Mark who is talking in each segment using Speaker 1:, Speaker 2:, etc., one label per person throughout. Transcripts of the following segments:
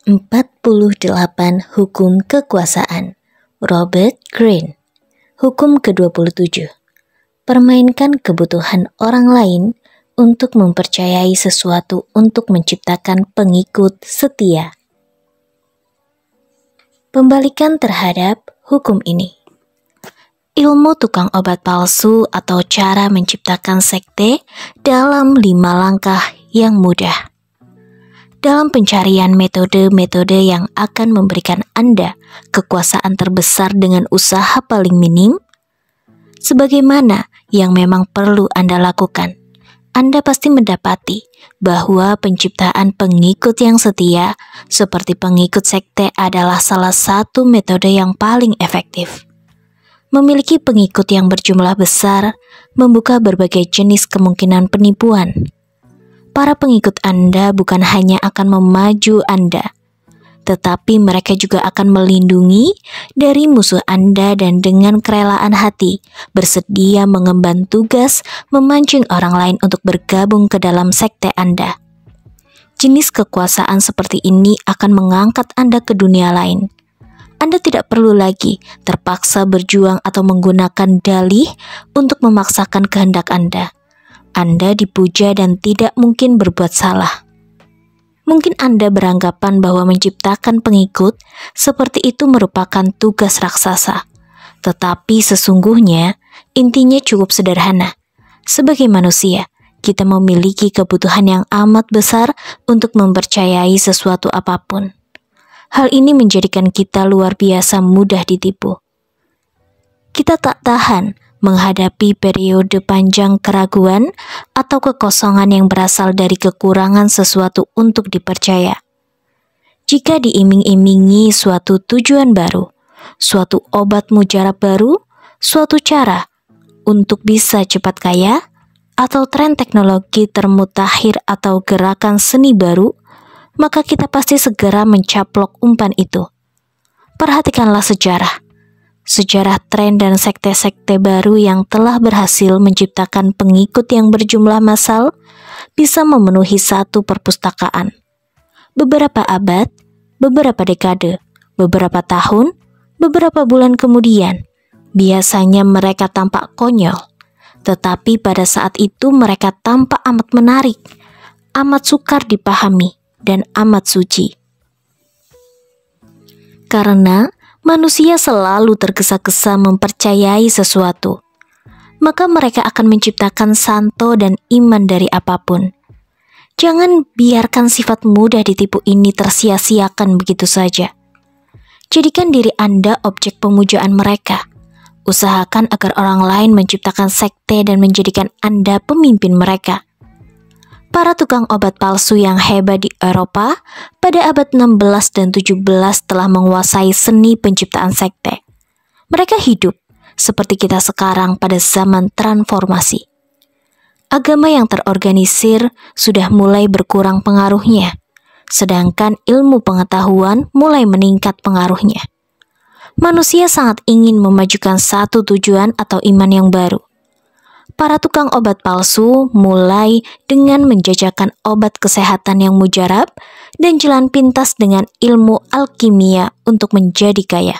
Speaker 1: 48 Hukum Kekuasaan Robert Greene. Hukum ke-27. Permainkan kebutuhan orang lain untuk mempercayai sesuatu untuk menciptakan pengikut setia. Pembalikan terhadap hukum ini. Ilmu tukang obat palsu atau cara menciptakan sekte dalam 5 langkah yang mudah. Dalam pencarian metode-metode yang akan memberikan Anda kekuasaan terbesar dengan usaha paling minim, sebagaimana yang memang perlu Anda lakukan, Anda pasti mendapati bahwa penciptaan pengikut yang setia seperti pengikut sekte adalah salah satu metode yang paling efektif. Memiliki pengikut yang berjumlah besar membuka berbagai jenis kemungkinan penipuan. Para pengikut Anda bukan hanya akan memaju Anda, tetapi mereka juga akan melindungi dari musuh Anda dan dengan kerelaan hati bersedia mengemban tugas memancing orang lain untuk bergabung ke dalam sekte Anda. Jenis kekuasaan seperti ini akan mengangkat Anda ke dunia lain. Anda tidak perlu lagi terpaksa berjuang atau menggunakan dalih untuk memaksakan kehendak Anda. Anda dipuja dan tidak mungkin berbuat salah. Mungkin Anda beranggapan bahwa menciptakan pengikut seperti itu merupakan tugas raksasa. Tetapi sesungguhnya intinya cukup sederhana. Sebagai manusia, kita memiliki kebutuhan yang amat besar untuk mempercayai sesuatu apapun. Hal ini menjadikan kita luar biasa mudah ditipu. Kita tak tahan menghadapi periode panjang keraguan atau kekosongan yang berasal dari kekurangan sesuatu untuk dipercaya. Jika diiming-imingi suatu tujuan baru, suatu obat mujarab baru, suatu cara untuk bisa cepat kaya, atau tren teknologi termutakhir atau gerakan seni baru, maka kita pasti segera mencaplok umpan itu. Perhatikanlah sejarah tren dan sekte-sekte baru yang telah berhasil menciptakan pengikut yang berjumlah massal bisa memenuhi satu perpustakaan. Beberapa abad, beberapa dekade, beberapa tahun, beberapa bulan kemudian, biasanya mereka tampak konyol, tetapi pada saat itu mereka tampak amat menarik, amat sukar dipahami, dan amat suci. Karena manusia selalu tergesa-gesa mempercayai sesuatu, maka mereka akan menciptakan santo dan iman dari apapun. Jangan biarkan sifat mudah ditipu ini tersia-siakan begitu saja. Jadikan diri Anda objek pemujaan mereka. Usahakan agar orang lain menciptakan sekte dan menjadikan Anda pemimpin mereka. Para tukang obat palsu yang hebat di Eropa pada abad 16 dan 17 telah menguasai seni penciptaan sekte. Mereka hidup seperti kita sekarang pada zaman transformasi. Agama yang terorganisir sudah mulai berkurang pengaruhnya, sedangkan ilmu pengetahuan mulai meningkat pengaruhnya. Manusia sangat ingin memajukan satu tujuan atau iman yang baru. Para tukang obat palsu mulai dengan menjajakan obat kesehatan yang mujarab dan jalan pintas dengan ilmu alkimia untuk menjadi kaya.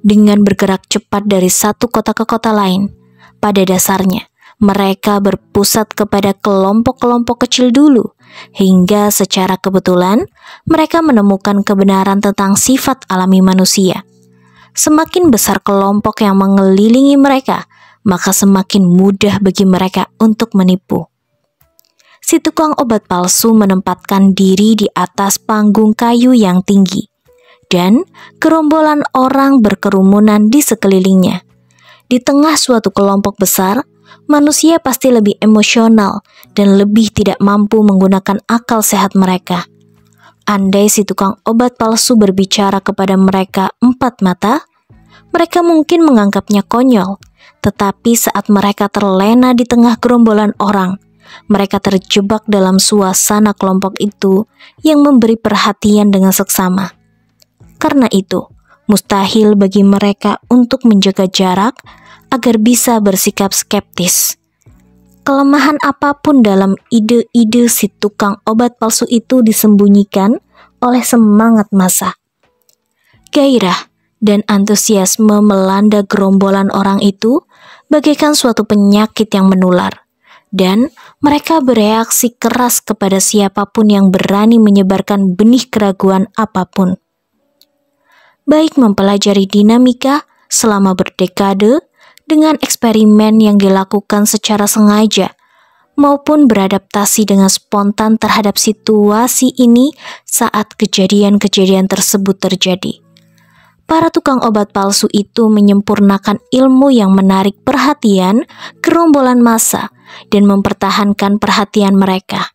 Speaker 1: Dengan bergerak cepat dari satu kota ke kota lain, pada dasarnya mereka berpusat kepada kelompok-kelompok kecil dulu, hingga secara kebetulan mereka menemukan kebenaran tentang sifat alami manusia. Semakin besar kelompok yang mengelilingi mereka, maka semakin mudah bagi mereka untuk menipu. Si tukang obat palsu menempatkan diri di atas panggung kayu yang tinggi, dan gerombolan orang berkerumunan di sekelilingnya. Di tengah suatu kelompok besar, manusia pasti lebih emosional dan lebih tidak mampu menggunakan akal sehat mereka. Andai si tukang obat palsu berbicara kepada mereka 4 mata, mereka mungkin menganggapnya konyol. Tetapi saat mereka terlena di tengah gerombolan orang, mereka terjebak dalam suasana kelompok itu yang memberi perhatian dengan seksama. Karena itu, mustahil bagi mereka untuk menjaga jarak agar bisa bersikap skeptis. Kelemahan apapun dalam ide-ide si tukang obat palsu itu disembunyikan oleh semangat massa. Gairah dan antusiasme melanda gerombolan orang itu bagaikan suatu penyakit yang menular, dan mereka bereaksi keras kepada siapapun yang berani menyebarkan benih keraguan apapun. Baik mempelajari dinamika selama berdekade dengan eksperimen yang dilakukan secara sengaja, maupun beradaptasi dengan spontan terhadap situasi ini saat kejadian-kejadian tersebut terjadi. Para tukang obat palsu itu menyempurnakan ilmu yang menarik perhatian gerombolan massa dan mempertahankan perhatian mereka,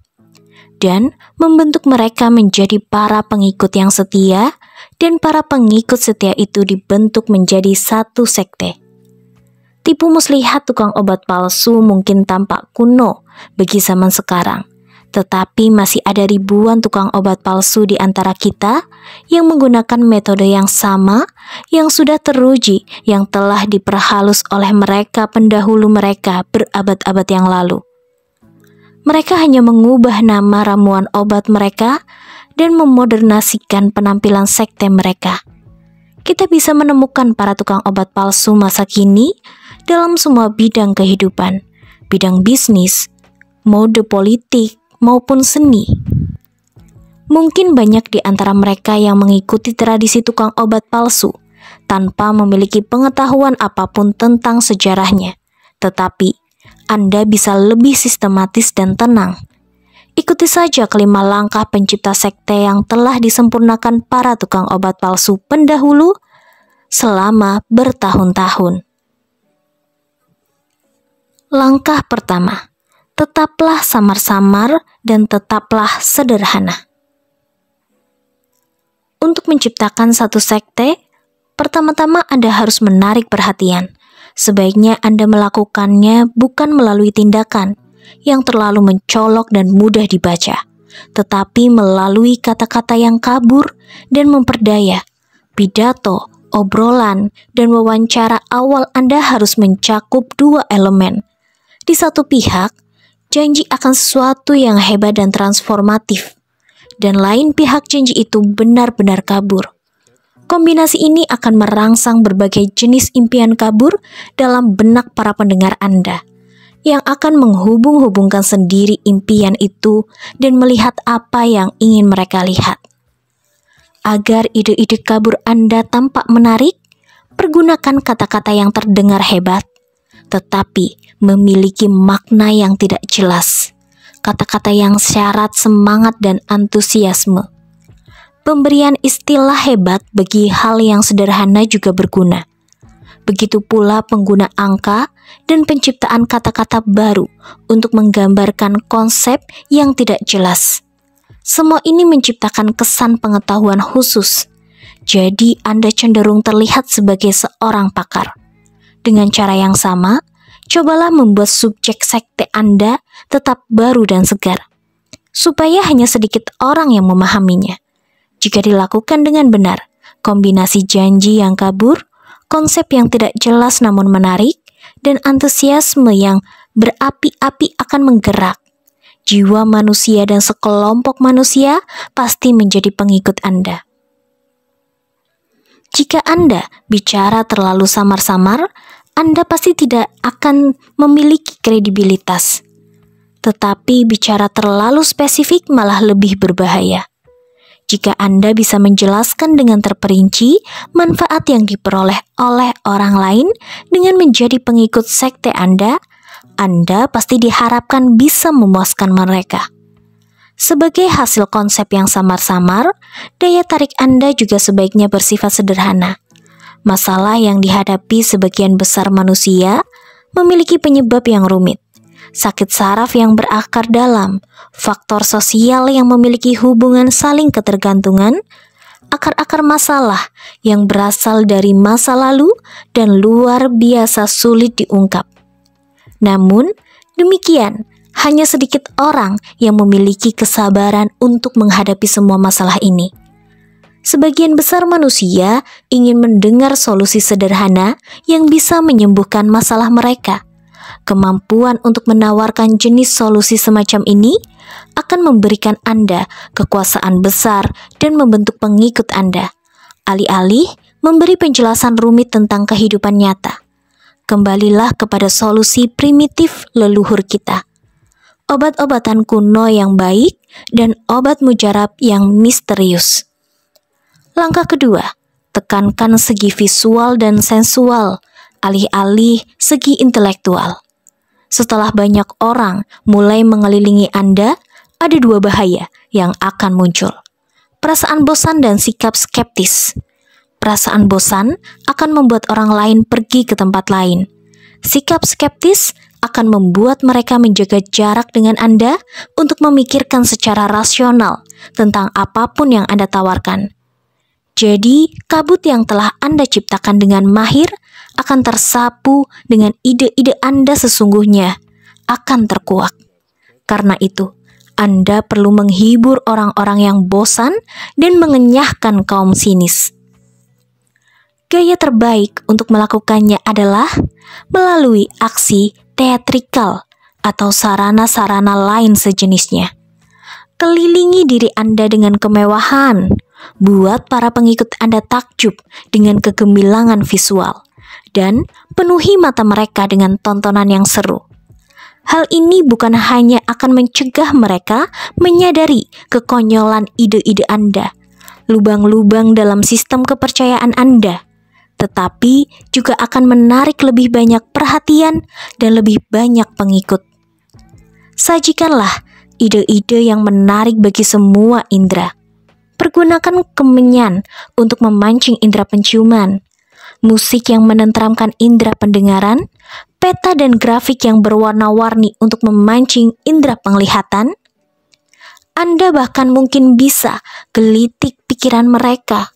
Speaker 1: dan membentuk mereka menjadi para pengikut yang setia, dan para pengikut setia itu dibentuk menjadi satu sekte. Tipu muslihat tukang obat palsu mungkin tampak kuno bagi zaman sekarang, tetapi masih ada ribuan tukang obat palsu di antara kita yang menggunakan metode yang sama, yang sudah teruji, yang telah diperhalus oleh mereka pendahulu mereka berabad-abad yang lalu. Mereka hanya mengubah nama ramuan obat mereka dan memodernasikan penampilan sekte mereka. Kita bisa menemukan para tukang obat palsu masa kini dalam semua bidang kehidupan, bidang bisnis, mode politik, maupun seni. Mungkin banyak di antara mereka yang mengikuti tradisi tukang obat palsu tanpa memiliki pengetahuan apapun tentang sejarahnya, tetapi Anda bisa lebih sistematis dan tenang. Ikuti saja kelima langkah pencipta sekte yang telah disempurnakan para tukang obat palsu pendahulu selama bertahun-tahun. Langkah pertama, tetaplah samar-samar dan tetaplah sederhana. Untuk menciptakan satu sekte, pertama-tama Anda harus menarik perhatian. Sebaiknya Anda melakukannya bukan melalui tindakan yang terlalu mencolok dan mudah dibaca, tetapi melalui kata-kata yang kabur dan memperdaya. Pidato, obrolan, dan wawancara awal Anda harus mencakup dua elemen. Di satu pihak, janji akan sesuatu yang hebat dan transformatif, dan lain pihak janji itu benar-benar kabur. Kombinasi ini akan merangsang berbagai jenis impian kabur dalam benak para pendengar Anda, yang akan menghubung-hubungkan sendiri impian itu dan melihat apa yang ingin mereka lihat. Agar ide-ide kabur Anda tampak menarik, pergunakan kata-kata yang terdengar hebat, tetapi memiliki makna yang tidak jelas. Kata-kata yang syarat semangat dan antusiasme. Pemberian istilah hebat bagi hal yang sederhana juga berguna. Begitu pula pengguna angka dan penciptaan kata-kata baru untuk menggambarkan konsep yang tidak jelas. Semua ini menciptakan kesan pengetahuan khusus. Jadi Anda cenderung terlihat sebagai seorang pakar. Dengan cara yang sama, cobalah membuat subjek sekte Anda tetap baru dan segar, supaya hanya sedikit orang yang memahaminya. Jika dilakukan dengan benar, kombinasi janji yang kabur, konsep yang tidak jelas namun menarik, dan antusiasme yang berapi-api akan menggerak. Jiwa manusia dan sekelompok manusia pasti menjadi pengikut Anda. Jika Anda bicara terlalu samar-samar, Anda pasti tidak akan memiliki kredibilitas. Tetapi bicara terlalu spesifik malah lebih berbahaya. Jika Anda bisa menjelaskan dengan terperinci manfaat yang diperoleh oleh orang lain dengan menjadi pengikut sekte Anda pasti diharapkan bisa memuaskan mereka. Sebagai hasil konsep yang samar-samar, daya tarik Anda juga sebaiknya bersifat sederhana. Masalah yang dihadapi sebagian besar manusia memiliki penyebab yang rumit. Sakit saraf yang berakar dalam, faktor sosial yang memiliki hubungan saling ketergantungan, akar-akar masalah yang berasal dari masa lalu dan luar biasa sulit diungkap. Namun, demikian, hanya sedikit orang yang memiliki kesabaran untuk menghadapi semua masalah ini. Sebagian besar manusia ingin mendengar solusi sederhana yang bisa menyembuhkan masalah mereka. Kemampuan untuk menawarkan jenis solusi semacam ini akan memberikan Anda kekuasaan besar dan membentuk pengikut Anda, alih-alih memberi penjelasan rumit tentang kehidupan nyata. Kembalilah kepada solusi primitif leluhur kita. Obat-obatan kuno yang baik dan obat mujarab yang misterius. Langkah kedua, tekankan segi visual dan sensual, alih-alih segi intelektual. Setelah banyak orang mulai mengelilingi Anda, ada dua bahaya yang akan muncul. Perasaan bosan dan sikap skeptis. Perasaan bosan akan membuat orang lain pergi ke tempat lain. Sikap skeptis akan membuat mereka menjaga jarak dengan Anda untuk memikirkan secara rasional tentang apapun yang Anda tawarkan. Jadi, kabut yang telah Anda ciptakan dengan mahir akan tersapu dengan ide-ide Anda sesungguhnya akan terkuak. Karena itu, Anda perlu menghibur orang-orang yang bosan dan mengenyahkan kaum sinis. Gaya terbaik untuk melakukannya adalah melalui aksi teatrikal atau sarana-sarana lain sejenisnya. Kelilingi diri Anda dengan kemewahan, buat para pengikut Anda takjub dengan kegemilangan visual, dan penuhi mata mereka dengan tontonan yang seru. Hal ini bukan hanya akan mencegah mereka menyadari kekonyolan ide-ide Anda, lubang-lubang dalam sistem kepercayaan Anda, tetapi juga akan menarik lebih banyak perhatian dan lebih banyak pengikut. Sajikanlah ide-ide yang menarik bagi semua indera. Pergunakan kemenyan untuk memancing indera penciuman, musik yang menenteramkan indera pendengaran, peta dan grafik yang berwarna-warni untuk memancing indera penglihatan. Anda bahkan mungkin bisa gelitik pikiran mereka.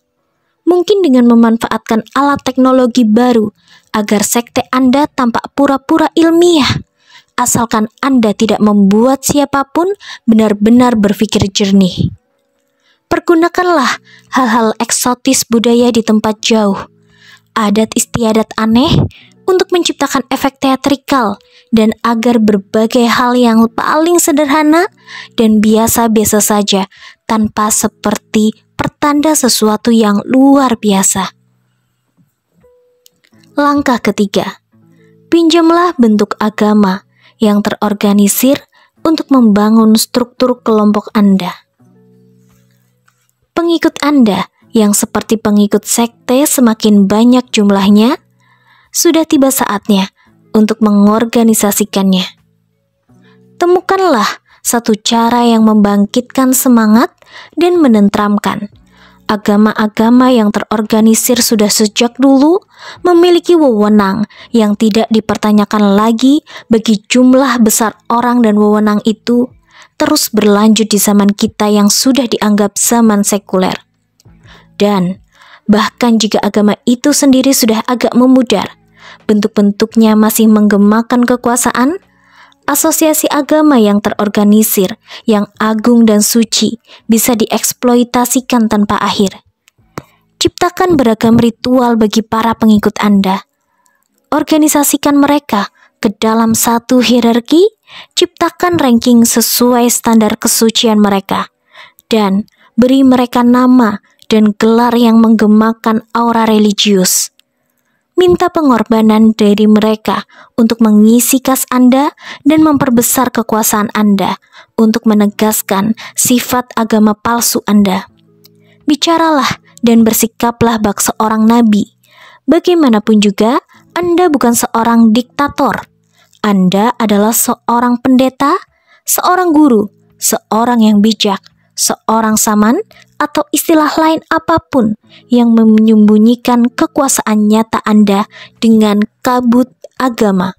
Speaker 1: Mungkin dengan memanfaatkan alat teknologi baru agar sekte Anda tampak pura-pura ilmiah, asalkan Anda tidak membuat siapapun benar-benar berpikir jernih. Pergunakanlah hal-hal eksotis budaya di tempat jauh, adat istiadat aneh untuk menciptakan efek teatrikal dan agar berbagai hal yang paling sederhana dan biasa-biasa saja tanpa seperti pertanda sesuatu yang luar biasa. Langkah ketiga, pinjamlah bentuk agama yang terorganisir untuk membangun struktur kelompok Anda. Pengikut Anda yang seperti pengikut sekte semakin banyak jumlahnya, sudah tiba saatnya untuk mengorganisasikannya. Temukanlah satu cara yang membangkitkan semangat dan menenteramkan. Agama-agama yang terorganisir sudah sejak dulu memiliki wewenang yang tidak dipertanyakan lagi bagi jumlah besar orang, dan wewenang itu terus berlanjut di zaman kita yang sudah dianggap zaman sekuler. Dan bahkan jika agama itu sendiri sudah agak memudar, bentuk-bentuknya masih menggemakan kekuasaan, asosiasi agama yang terorganisir, yang agung dan suci bisa dieksploitasikan tanpa akhir. Ciptakan beragam ritual bagi para pengikut Anda. Organisasikan mereka ke dalam satu hierarki, ciptakan ranking sesuai standar kesucian mereka, dan beri mereka nama dan gelar yang menggemakan aura religius. Minta pengorbanan dari mereka untuk mengisi kas Anda dan memperbesar kekuasaan Anda untuk menegaskan sifat agama palsu Anda. Bicaralah dan bersikaplah bak seorang nabi. Bagaimanapun juga, Anda bukan seorang diktator. Anda adalah seorang pendeta, seorang guru, seorang yang bijak, seorang saman, atau istilah lain apapun yang menyembunyikan kekuasaan nyata Anda dengan kabut agama.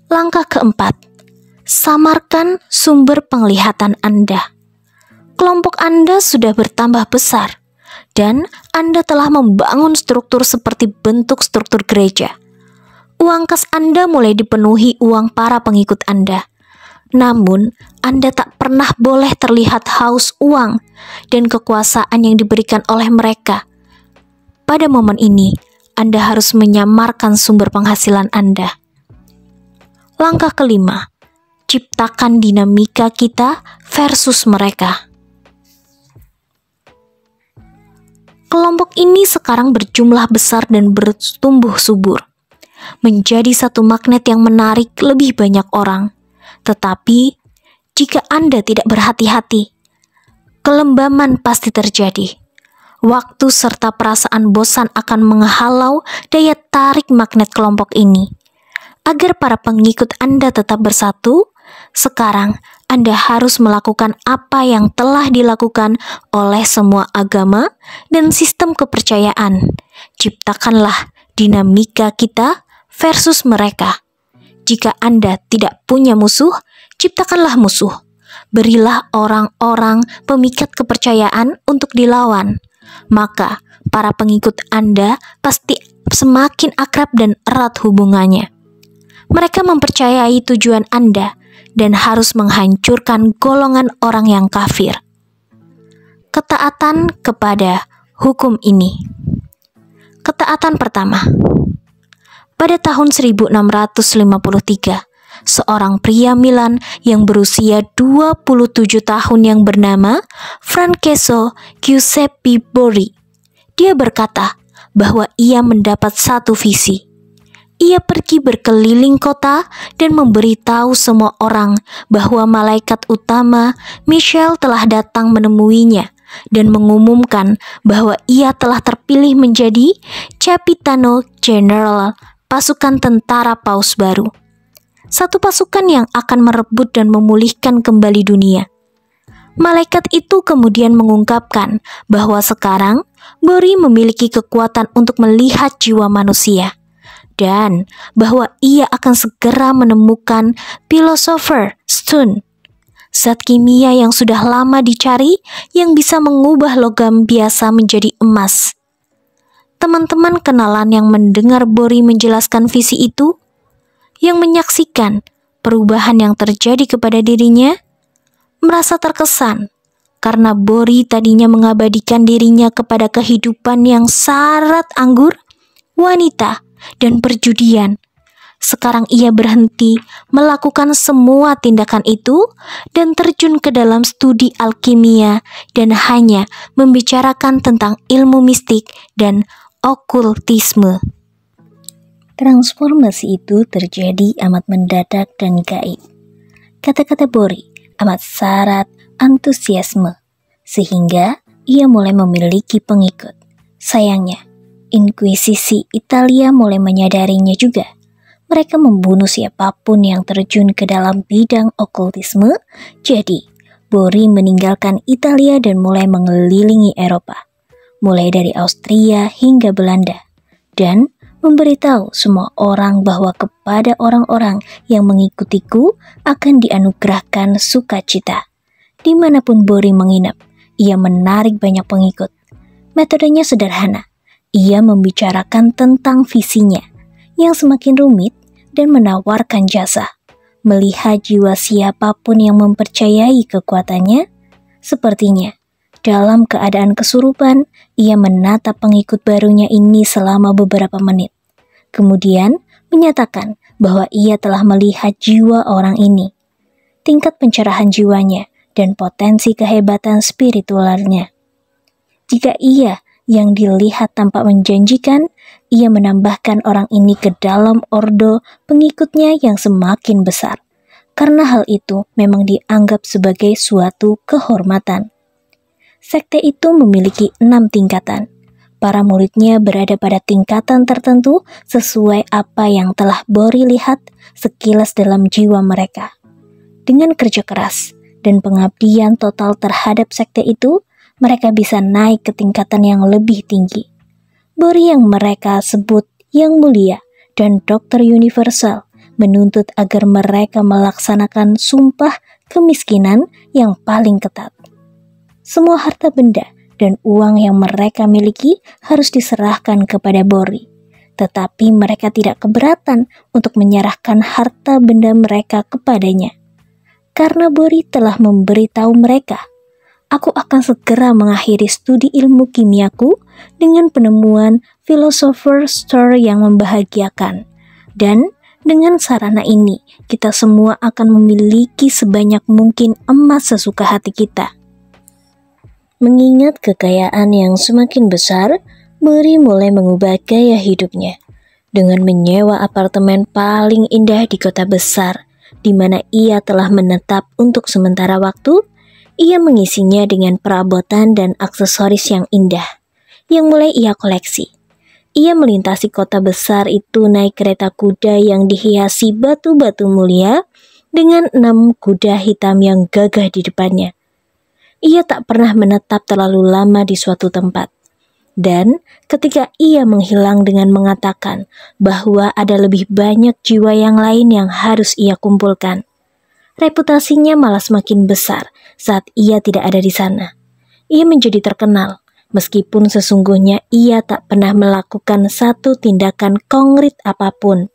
Speaker 1: Langkah keempat, samarkan sumber penglihatan Anda. Kelompok Anda sudah bertambah besar, dan Anda telah membangun struktur seperti bentuk struktur gereja. Uang kas Anda mulai dipenuhi uang para pengikut Anda. Namun, Anda tak pernah boleh terlihat haus uang dan kekuasaan yang diberikan oleh mereka. Pada momen ini, Anda harus menyamarkan sumber penghasilan Anda. Langkah kelima, ciptakan dinamika kita versus mereka. Kelompok ini sekarang berjumlah besar dan bertumbuh subur, menjadi satu magnet yang menarik lebih banyak orang. Tetapi, jika Anda tidak berhati-hati, kelembaman pasti terjadi. Waktu serta perasaan bosan akan menghalau daya tarik magnet kelompok ini. Agar para pengikut Anda tetap bersatu, sekarang Anda harus melakukan apa yang telah dilakukan oleh semua agama dan sistem kepercayaan. Ciptakanlah dinamika kita versus mereka. Jika Anda tidak punya musuh, ciptakanlah musuh. Berilah orang-orang pemikat kepercayaan untuk dilawan. Maka para pengikut Anda pasti semakin akrab dan erat hubungannya. Mereka mempercayai tujuan Anda dan harus menghancurkan golongan orang yang kafir. Ketaatan kepada hukum ini. Ketaatan pertama. Pada tahun 1653, seorang pria Milan yang berusia 27 tahun yang bernama Francesco Giuseppe Borri. Dia berkata bahwa ia mendapat satu visi. Ia pergi berkeliling kota dan memberitahu semua orang bahwa malaikat utama Michael telah datang menemuinya dan mengumumkan bahwa ia telah terpilih menjadi Capitano General pasukan tentara Paus baru. Satu pasukan yang akan merebut dan memulihkan kembali dunia. Malaikat itu kemudian mengungkapkan bahwa sekarang Borri memiliki kekuatan untuk melihat jiwa manusia. Dan bahwa ia akan segera menemukan Philosopher's Stone, zat kimia yang sudah lama dicari yang bisa mengubah logam biasa menjadi emas. Teman-teman kenalan yang mendengar Borri menjelaskan visi itu, yang menyaksikan perubahan yang terjadi kepada dirinya, merasa terkesan karena Borri tadinya mengabadikan dirinya kepada kehidupan yang syarat anggur, wanita, dan perjudian. Sekarang ia berhenti melakukan semua tindakan itu dan terjun ke dalam studi alkimia dan hanya membicarakan tentang ilmu mistik dan okultisme. Transformasi itu terjadi amat mendadak dan gaib. Kata-kata Borri amat syarat antusiasme, sehingga ia mulai memiliki pengikut. Sayangnya, Inkuisisi Italia mulai menyadarinya juga. Mereka membunuh siapapun yang terjun ke dalam bidang okultisme. Jadi, Borri meninggalkan Italia dan mulai mengelilingi Eropa, mulai dari Austria hingga Belanda, dan memberitahu semua orang bahwa kepada orang-orang yang mengikutiku akan dianugerahkan sukacita. Dimanapun Borri menginap, ia menarik banyak pengikut. Metodenya sederhana. Ia membicarakan tentang visinya yang semakin rumit dan menawarkan jasa. Melihat jiwa siapapun yang mempercayai kekuatannya, sepertinya dalam keadaan kesurupan, ia menatap pengikut barunya ini selama beberapa menit. Kemudian menyatakan bahwa ia telah melihat jiwa orang ini, tingkat pencerahan jiwanya, dan potensi kehebatan spiritualnya. Jika ia yang dilihat tampak menjanjikan, ia menambahkan orang ini ke dalam ordo pengikutnya yang semakin besar. Karena hal itu memang dianggap sebagai suatu kehormatan. Sekte itu memiliki 6 tingkatan. Para muridnya berada pada tingkatan tertentu sesuai apa yang telah Borri lihat sekilas dalam jiwa mereka. Dengan kerja keras dan pengabdian total terhadap sekte itu, mereka bisa naik ke tingkatan yang lebih tinggi. Borri yang mereka sebut yang mulia dan dokter universal menuntut agar mereka melaksanakan sumpah kemiskinan yang paling ketat. Semua harta benda dan uang yang mereka miliki harus diserahkan kepada Borri. Tetapi mereka tidak keberatan untuk menyerahkan harta benda mereka kepadanya. Karena Borri telah memberitahu mereka, aku akan segera mengakhiri studi ilmu kimiaku dengan penemuan Philosopher's Stone yang membahagiakan. Dan Dengan sarana ini, kita semua akan memiliki sebanyak mungkin emas sesuka hati kita. Mengingat kekayaan yang semakin besar, Bory mulai mengubah gaya hidupnya dengan menyewa apartemen paling indah di kota besar, di mana ia telah menetap untuk sementara waktu. Ia mengisinya dengan perabotan dan aksesoris yang indah, yang mulai ia koleksi. Ia melintasi kota besar itu naik kereta kuda yang dihiasi batu-batu mulia dengan 6 kuda hitam yang gagah di depannya. Ia tak pernah menetap terlalu lama di suatu tempat. Dan ketika ia menghilang dengan mengatakan bahwa ada lebih banyak jiwa yang lain yang harus ia kumpulkan, reputasinya malah semakin besar saat ia tidak ada di sana. Ia menjadi terkenal, meskipun sesungguhnya ia tak pernah melakukan satu tindakan konkret apapun.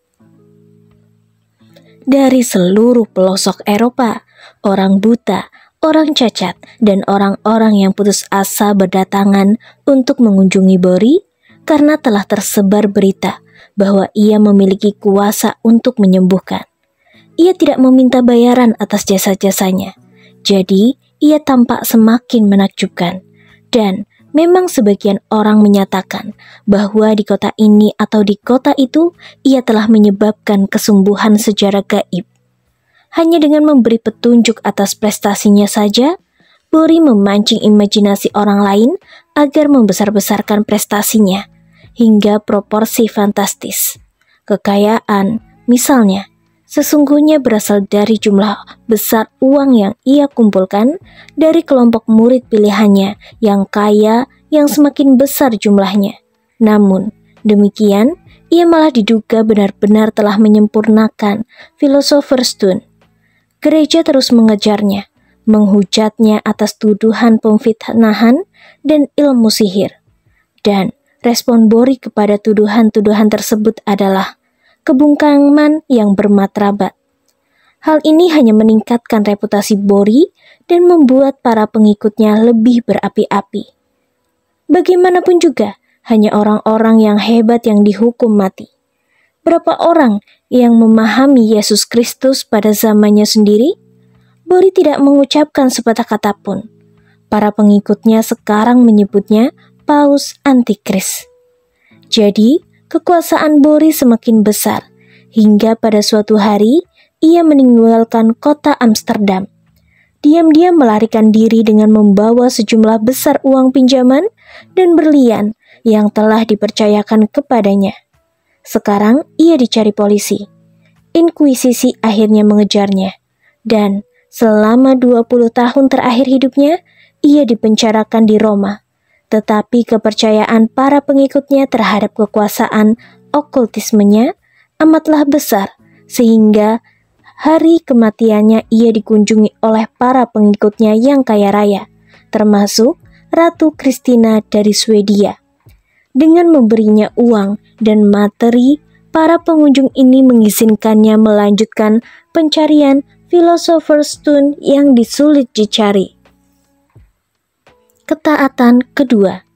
Speaker 1: Dari seluruh pelosok Eropa, orang buta, orang cacat, dan orang-orang yang putus asa berdatangan untuk mengunjungi Bory karena telah tersebar berita bahwa ia memiliki kuasa untuk menyembuhkan. Ia tidak meminta bayaran atas jasa-jasanya, jadi ia tampak semakin menakjubkan. Dan memang sebagian orang menyatakan bahwa di kota ini atau di kota itu ia telah menyebabkan kesembuhan secara gaib. Hanya dengan memberi petunjuk atas prestasinya saja, Bory memancing imajinasi orang lain agar membesar-besarkan prestasinya hingga proporsi fantastis. Kekayaan, misalnya, sesungguhnya berasal dari jumlah besar uang yang ia kumpulkan dari kelompok murid pilihannya yang kaya yang semakin besar jumlahnya. Namun, demikian, ia malah diduga benar-benar telah menyempurnakan Philosopher's Stone. Gereja terus mengejarnya, menghujatnya atas tuduhan pemfitnahan dan ilmu sihir. Dan respon Bory kepada tuduhan-tuduhan tersebut adalah kebungkaman yang bermartabat. Hal ini hanya meningkatkan reputasi Bory dan membuat para pengikutnya lebih berapi-api. Bagaimanapun juga, hanya orang-orang yang hebat yang dihukum mati. Berapa orang yang memahami Yesus Kristus pada zamannya sendiri? Bory tidak mengucapkan sepatah kata pun. Para pengikutnya sekarang menyebutnya Paus Antikris. Jadi, kekuasaan Bory semakin besar, hingga pada suatu hari ia meninggalkan kota Amsterdam. Diam-diam melarikan diri dengan membawa sejumlah besar uang pinjaman dan berlian yang telah dipercayakan kepadanya. Sekarang ia dicari polisi. Inkuisisi akhirnya mengejarnya, dan selama 20 tahun terakhir hidupnya, ia dipenjarakan di Roma. Tetapi kepercayaan para pengikutnya terhadap kekuasaan okultismenya amatlah besar, sehingga hari kematiannya ia dikunjungi oleh para pengikutnya yang kaya raya, termasuk Ratu Kristina dari Swedia. Dengan memberinya uang dan materi, para pengunjung ini mengizinkannya melanjutkan pencarian Philosopher's Stone yang disulit dicari. Ketaatan kedua.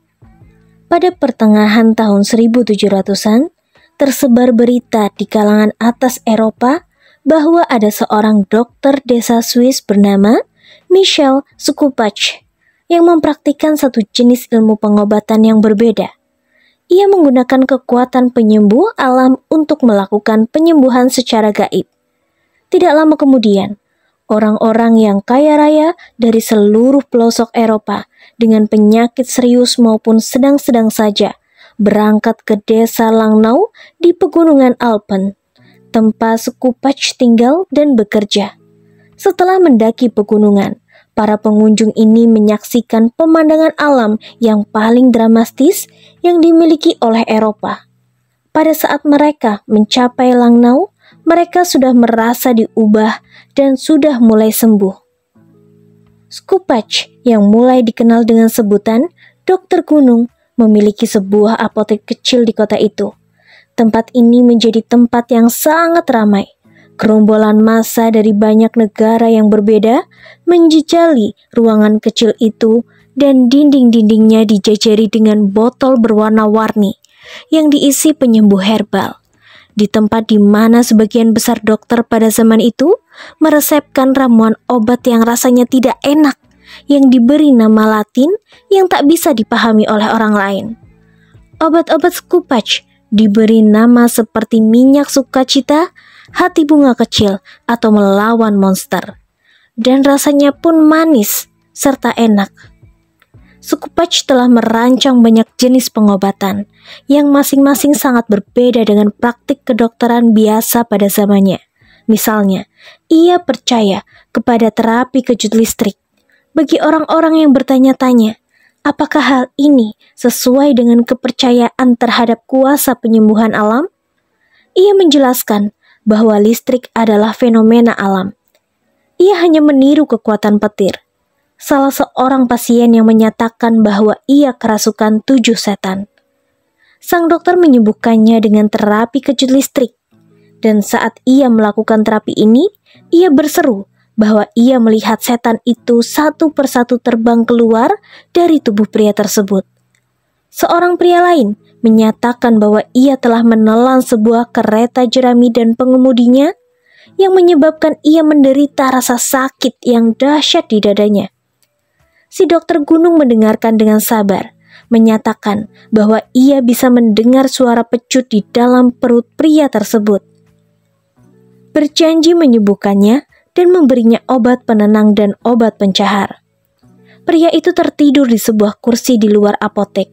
Speaker 1: Pada pertengahan tahun 1700-an, tersebar berita di kalangan atas Eropa bahwa ada seorang dokter desa Swiss bernama Michel Skupacz yang mempraktikkan satu jenis ilmu pengobatan yang berbeda. Ia menggunakan kekuatan penyembuh alam untuk melakukan penyembuhan secara gaib. Tidak lama kemudian, orang-orang yang kaya raya dari seluruh pelosok Eropa dengan penyakit serius maupun sedang-sedang saja berangkat ke desa Langnau di pegunungan Alpen, tempat Skupacz tinggal dan bekerja. Setelah mendaki pegunungan, para pengunjung ini menyaksikan pemandangan alam yang paling dramatis yang dimiliki oleh Eropa. Pada saat mereka mencapai Langnau, mereka sudah merasa diubah dan sudah mulai sembuh. Skupacz yang mulai dikenal dengan sebutan Dokter Gunung memiliki sebuah apotek kecil di kota itu. Tempat ini menjadi tempat yang sangat ramai. Gerombolan massa dari banyak negara yang berbeda menjejali ruangan kecil itu dan dinding-dindingnya dijajari dengan botol berwarna-warni yang diisi penyembuh herbal. di tempat di mana sebagian besar dokter pada zaman itu meresepkan ramuan obat yang rasanya tidak enak, yang diberi nama Latin yang tak bisa dipahami oleh orang lain. Obat-obat Skupacz diberi nama seperti minyak sukacita, hati bunga kecil, atau melawan monster. Dan rasanya pun manis serta enak. Skupacz telah merancang banyak jenis pengobatan yang masing-masing sangat berbeda dengan praktik kedokteran biasa pada zamannya. Misalnya, ia percaya kepada terapi kejut listrik. Bagi orang-orang yang bertanya-tanya, apakah hal ini sesuai dengan kepercayaan terhadap kuasa penyembuhan alam? Ia menjelaskan bahwa listrik adalah fenomena alam. Ia hanya meniru kekuatan petir. Salah seorang pasien yang menyatakan bahwa ia kerasukan 7 setan. Sang dokter menyembuhkannya dengan terapi kejut listrik. Dan saat ia melakukan terapi ini, ia berseru bahwa ia melihat setan itu satu persatu terbang keluar dari tubuh pria tersebut. Seorang pria lain menyatakan bahwa ia telah menelan sebuah kereta jerami dan pengemudinya, yang menyebabkan ia menderita rasa sakit yang dahsyat di dadanya. Si dokter gunung mendengarkan dengan sabar, menyatakan bahwa ia bisa mendengar suara pecut di dalam perut pria tersebut. Berjanji menyembuhkannya dan memberinya obat penenang dan obat pencahar. Pria itu tertidur di sebuah kursi di luar apotek.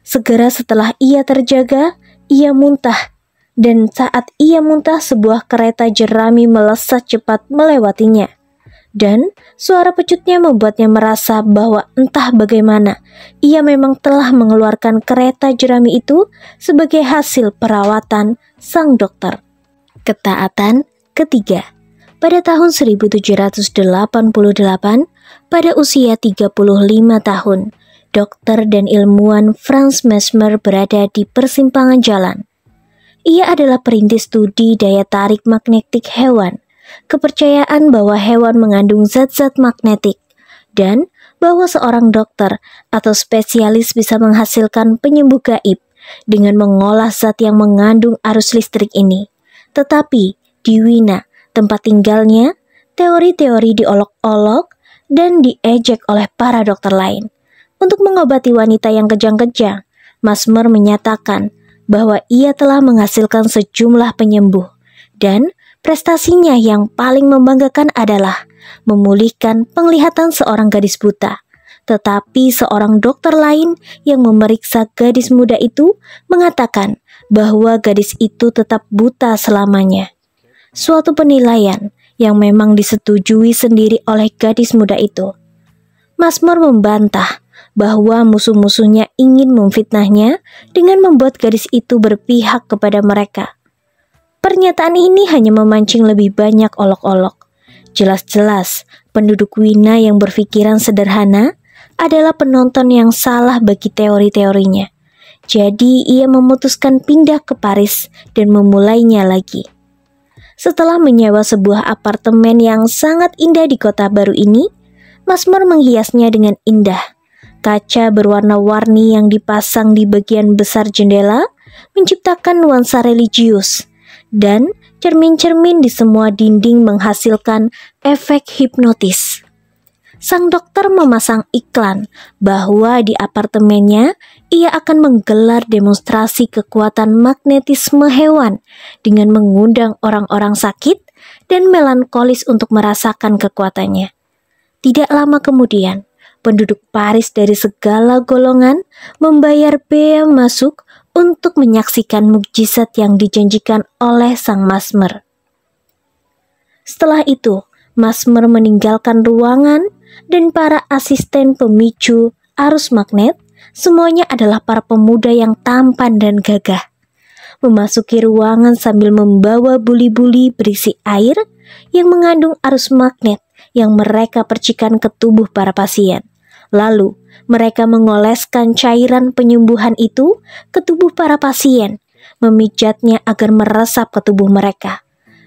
Speaker 1: Segera setelah ia terjaga, ia muntah. Dan saat ia muntah, sebuah kereta jerami melesat cepat melewatinya. Dan suara pecutnya membuatnya merasa bahwa entah bagaimana, ia memang telah mengeluarkan kereta jerami itu sebagai hasil perawatan sang dokter. Ketaatan ketiga. Pada tahun 1788, pada usia 35 tahun, dokter dan ilmuwan Franz Mesmer berada di persimpangan jalan. Ia adalah perintis studi daya tarik magnetik hewan, kepercayaan bahwa hewan mengandung zat-zat magnetik, dan bahwa seorang dokter atau spesialis bisa menghasilkan penyembuh gaib dengan mengolah zat yang mengandung arus listrik ini. Tetapi di Wina, tempat tinggalnya, teori-teori diolok-olok dan diejek oleh para dokter lain. Untuk mengobati wanita yang kejang-kejang, Mesmer menyatakan bahwa ia telah menghasilkan sejumlah penyembuh, dan prestasinya yang paling membanggakan adalah memulihkan penglihatan seorang gadis buta. Tetapi seorang dokter lain yang memeriksa gadis muda itu mengatakan bahwa gadis itu tetap buta selamanya. Suatu penilaian yang memang disetujui sendiri oleh gadis muda itu. Mesmer membantah bahwa musuh-musuhnya ingin memfitnahnya dengan membuat gadis itu berpihak kepada mereka. Pernyataan ini hanya memancing lebih banyak olok-olok. Jelas-jelas penduduk Wina yang berpikiran sederhana adalah penonton yang salah bagi teori-teorinya. Jadi ia memutuskan pindah ke Paris dan memulainya lagi. Setelah menyewa sebuah apartemen yang sangat indah di kota baru ini, Mesmer menghiasnya dengan indah. Kaca berwarna-warni yang dipasang di bagian besar jendela menciptakan nuansa religius, dan cermin-cermin di semua dinding menghasilkan efek hipnotis. Sang dokter memasang iklan bahwa di apartemennya ia akan menggelar demonstrasi kekuatan magnetisme hewan dengan mengundang orang-orang sakit dan melankolis untuk merasakan kekuatannya. Tidak lama kemudian, penduduk Paris dari segala golongan membayar bea masuk untuk menyaksikan mukjizat yang dijanjikan oleh sang Mesmer. Setelah itu, Mesmer meninggalkan ruangan dan para asisten pemicu arus magnet semuanya adalah para pemuda yang tampan dan gagah. Memasuki ruangan sambil membawa buli-buli berisi air yang mengandung arus magnet yang mereka percikan ke tubuh para pasien. Lalu, mereka mengoleskan cairan penyembuhan itu ke tubuh para pasien, memijatnya agar meresap ke tubuh mereka,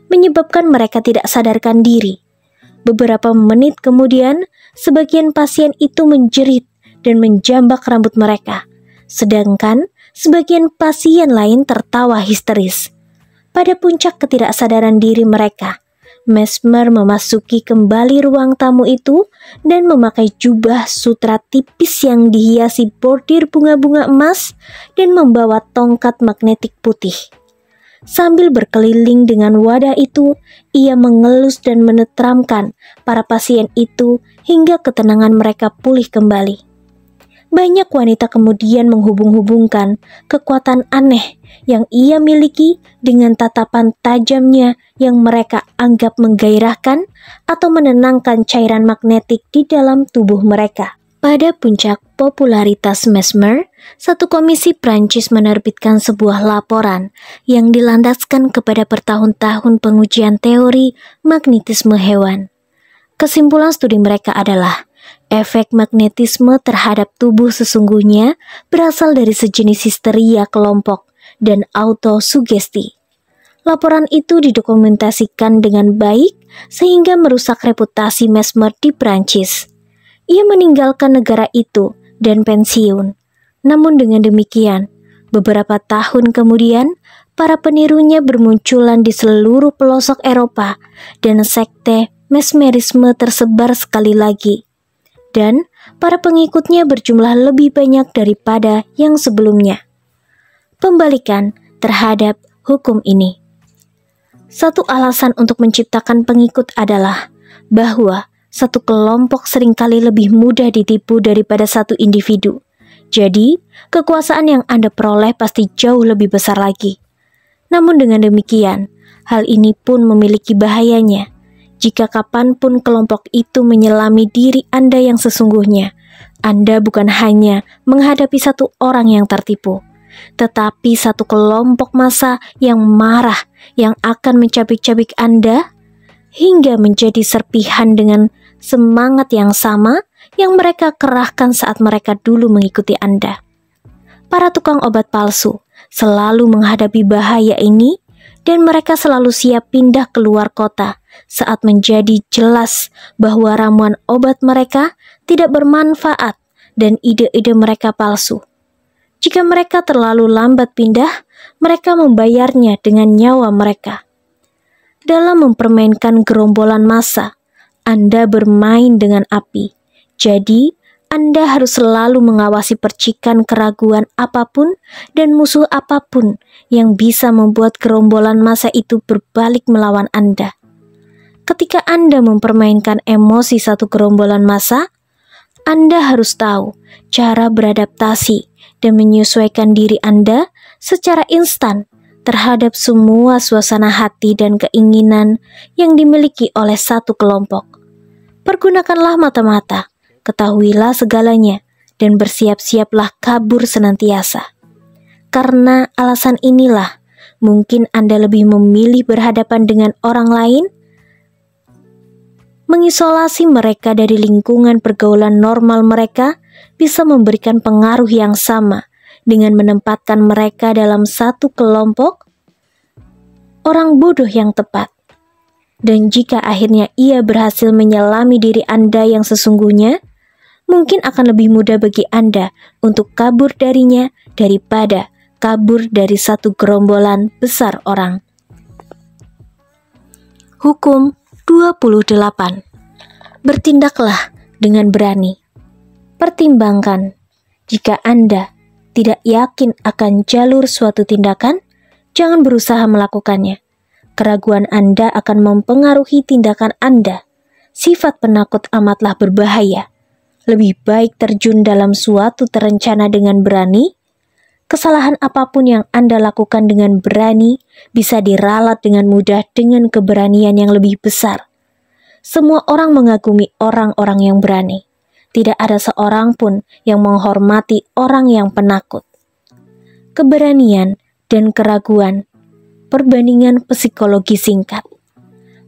Speaker 1: menyebabkan mereka tidak sadarkan diri. Beberapa menit kemudian, sebagian pasien itu menjerit dan menjambak rambut mereka, sedangkan sebagian pasien lain tertawa histeris. Pada puncak ketidaksadaran diri mereka, Mesmer memasuki kembali ruang tamu itu dan memakai jubah sutra tipis yang dihiasi bordir bunga-bunga emas dan membawa tongkat magnetik putih. Sambil berkeliling dengan wadah itu, ia mengelus dan menenteramkan para pasien itu hingga ketenangan mereka pulih kembali. Banyak wanita kemudian menghubung-hubungkan kekuatan aneh yang ia miliki dengan tatapan tajamnya yang mereka anggap menggairahkan atau menenangkan cairan magnetik di dalam tubuh mereka. Pada puncak popularitas Mesmer, satu komisi Prancis menerbitkan sebuah laporan yang dilandaskan kepada bertahun-tahun pengujian teori magnetisme hewan. Kesimpulan studi mereka adalah efek magnetisme terhadap tubuh sesungguhnya berasal dari sejenis histeria kelompok dan autosugesti. Laporan itu didokumentasikan dengan baik sehingga merusak reputasi Mesmer di Prancis. Ia meninggalkan negara itu dan pensiun. Namun dengan demikian, beberapa tahun kemudian, para penirunya bermunculan di seluruh pelosok Eropa dan sekte mesmerisme tersebar sekali lagi. Dan para pengikutnya berjumlah lebih banyak daripada yang sebelumnya. Pembalikan terhadap hukum ini. Satu alasan untuk menciptakan pengikut adalah bahwa satu kelompok seringkali lebih mudah ditipu daripada satu individu. Jadi, kekuasaan yang Anda peroleh pasti jauh lebih besar lagi. Namun dengan demikian, hal ini pun memiliki bahayanya. Jika kapanpun kelompok itu menyelami diri Anda yang sesungguhnya, Anda bukan hanya menghadapi satu orang yang tertipu, tetapi satu kelompok massa yang marah yang akan mencabik-cabik Anda hingga menjadi serpihan dengan semangat yang sama yang mereka kerahkan saat mereka dulu mengikuti Anda. Para tukang obat palsu selalu menghadapi bahaya ini dan mereka selalu siap pindah keluar kota saat menjadi jelas bahwa ramuan obat mereka tidak bermanfaat dan ide-ide mereka palsu. Jika mereka terlalu lambat pindah, mereka membayarnya dengan nyawa mereka. Dalam mempermainkan gerombolan massa, Anda bermain dengan api. Jadi, Anda harus selalu mengawasi percikan keraguan apapun dan musuh apapun yang bisa membuat gerombolan massa itu berbalik melawan Anda. Ketika Anda mempermainkan emosi satu gerombolan massa, Anda harus tahu cara beradaptasi dan menyesuaikan diri Anda secara instan terhadap semua suasana hati dan keinginan yang dimiliki oleh satu kelompok. Pergunakanlah mata-mata, ketahuilah segalanya, dan bersiap-siaplah kabur senantiasa. Karena alasan inilah, mungkin Anda lebih memilih berhadapan dengan orang lain, mengisolasi mereka dari lingkungan pergaulan normal mereka bisa memberikan pengaruh yang sama dengan menempatkan mereka dalam satu kelompok orang bodoh yang tepat. Dan jika akhirnya ia berhasil menyelami diri Anda yang sesungguhnya, mungkin akan lebih mudah bagi Anda untuk kabur darinya daripada kabur dari satu gerombolan besar orang. Hukum 28. Bertindaklah dengan berani. Pertimbangkan, jika Anda tidak yakin akan jalur suatu tindakan, jangan berusaha melakukannya. Keraguan Anda akan mempengaruhi tindakan Anda. Sifat penakut amatlah berbahaya. Lebih baik terjun dalam suatu terencana dengan berani. Kesalahan apapun yang Anda lakukan dengan berani bisa diralat dengan mudah dengan keberanian yang lebih besar. Semua orang mengagumi orang-orang yang berani. Tidak ada seorang pun yang menghormati orang yang penakut. Keberanian dan keraguan. Perbandingan psikologi singkat.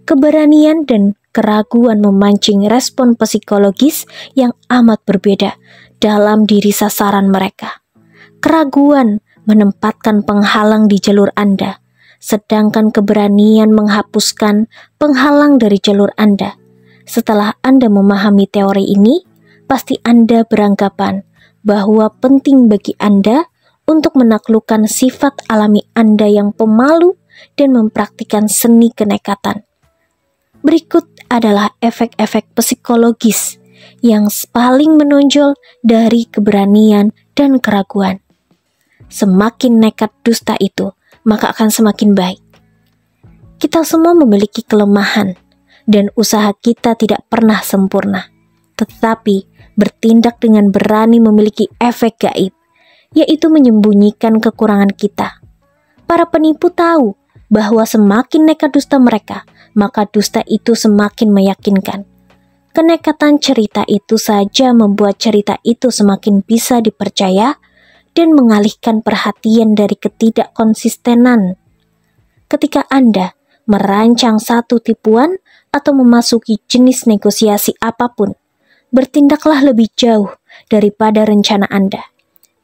Speaker 1: Keberanian dan keraguan memancing respon psikologis yang amat berbeda dalam diri sasaran mereka. Keraguan menempatkan penghalang di jalur Anda, sedangkan keberanian menghapuskan penghalang dari jalur Anda. Setelah Anda memahami teori ini, pasti Anda beranggapan bahwa penting bagi Anda untuk menaklukkan sifat alami Anda yang pemalu dan mempraktikkan seni kenekatan. Berikut adalah efek-efek psikologis yang paling menonjol dari keberanian dan keraguan. Semakin nekat dusta itu, maka akan semakin baik. Kita semua memiliki kelemahan, dan usaha kita tidak pernah sempurna. Tetapi, bertindak dengan berani memiliki efek gaib, yaitu menyembunyikan kekurangan kita. Para penipu tahu bahwa semakin nekat dusta mereka, maka dusta itu semakin meyakinkan. Kenekatan cerita itu saja membuat cerita itu semakin bisa dipercaya dan mengalihkan perhatian dari ketidakkonsistenan. Ketika Anda merancang satu tipuan atau memasuki jenis negosiasi apapun, bertindaklah lebih jauh daripada rencana Anda.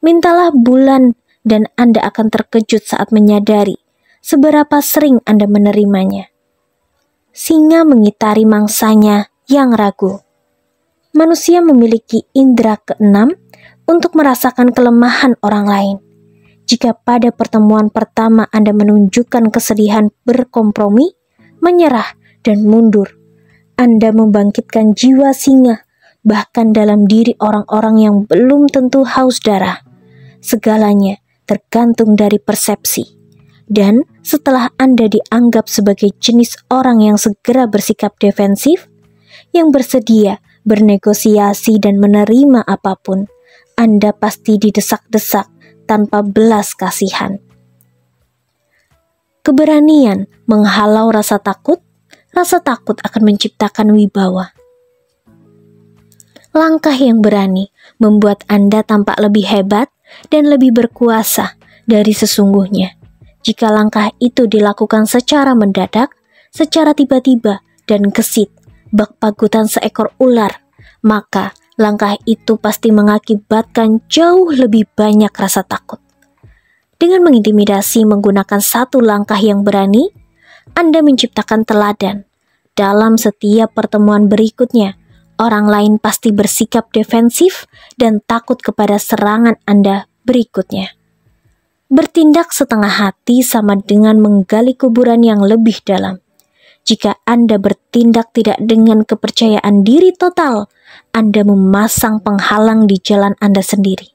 Speaker 1: Mintalah bulan dan Anda akan terkejut saat menyadari seberapa sering Anda menerimanya. Singa mengitari mangsanya yang ragu. Manusia memiliki indera keenam untuk merasakan kelemahan orang lain. Jika pada pertemuan pertama Anda menunjukkan kesedihan berkompromi, menyerah, dan mundur, Anda membangkitkan jiwa singa, bahkan dalam diri orang-orang yang belum tentu haus darah. Segalanya tergantung dari persepsi. Dan setelah Anda dianggap sebagai jenis orang yang segera bersikap defensif, yang bersedia bernegosiasi dan menerima apapun, Anda pasti didesak-desak tanpa belas kasihan. Keberanian menghalau rasa takut akan menciptakan wibawa. Langkah yang berani membuat Anda tampak lebih hebat dan lebih berkuasa dari sesungguhnya. Jika langkah itu dilakukan secara mendadak, secara tiba-tiba dan gesit, bak pagutan seekor ular, maka langkah itu pasti mengakibatkan jauh lebih banyak rasa takut. Dengan mengintimidasi menggunakan satu langkah yang berani, Anda menciptakan teladan. Dalam setiap pertemuan berikutnya, orang lain pasti bersikap defensif dan takut kepada serangan Anda berikutnya. Bertindak setengah hati sama dengan menggali kuburan yang lebih dalam. Jika Anda bertindak tidak dengan kepercayaan diri total, Anda memasang penghalang di jalan Anda sendiri.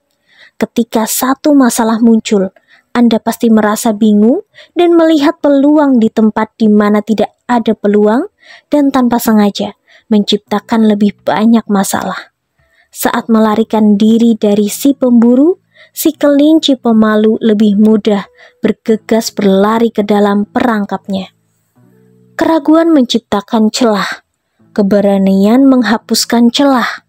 Speaker 1: Ketika satu masalah muncul, Anda pasti merasa bingung dan melihat peluang di tempat di mana tidak ada peluang dan tanpa sengaja menciptakan lebih banyak masalah. Saat melarikan diri dari si pemburu, si kelinci pemalu lebih mudah bergegas berlari ke dalam perangkapnya. Keraguan menciptakan celah, keberanian menghapuskan celah.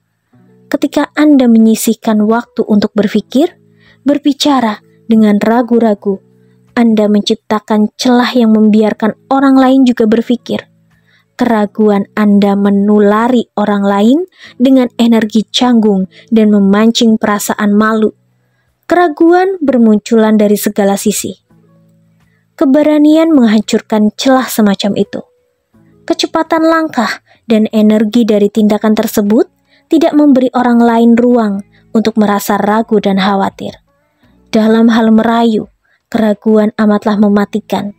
Speaker 1: Ketika Anda menyisihkan waktu untuk berpikir, berbicara dengan ragu-ragu, Anda menciptakan celah yang membiarkan orang lain juga berpikir. Keraguan Anda menulari orang lain dengan energi canggung dan memancing perasaan malu. Keraguan bermunculan dari segala sisi. Keberanian menghancurkan celah semacam itu. Kecepatan langkah dan energi dari tindakan tersebut tidak memberi orang lain ruang untuk merasa ragu dan khawatir. Dalam hal merayu, keraguan amatlah mematikan.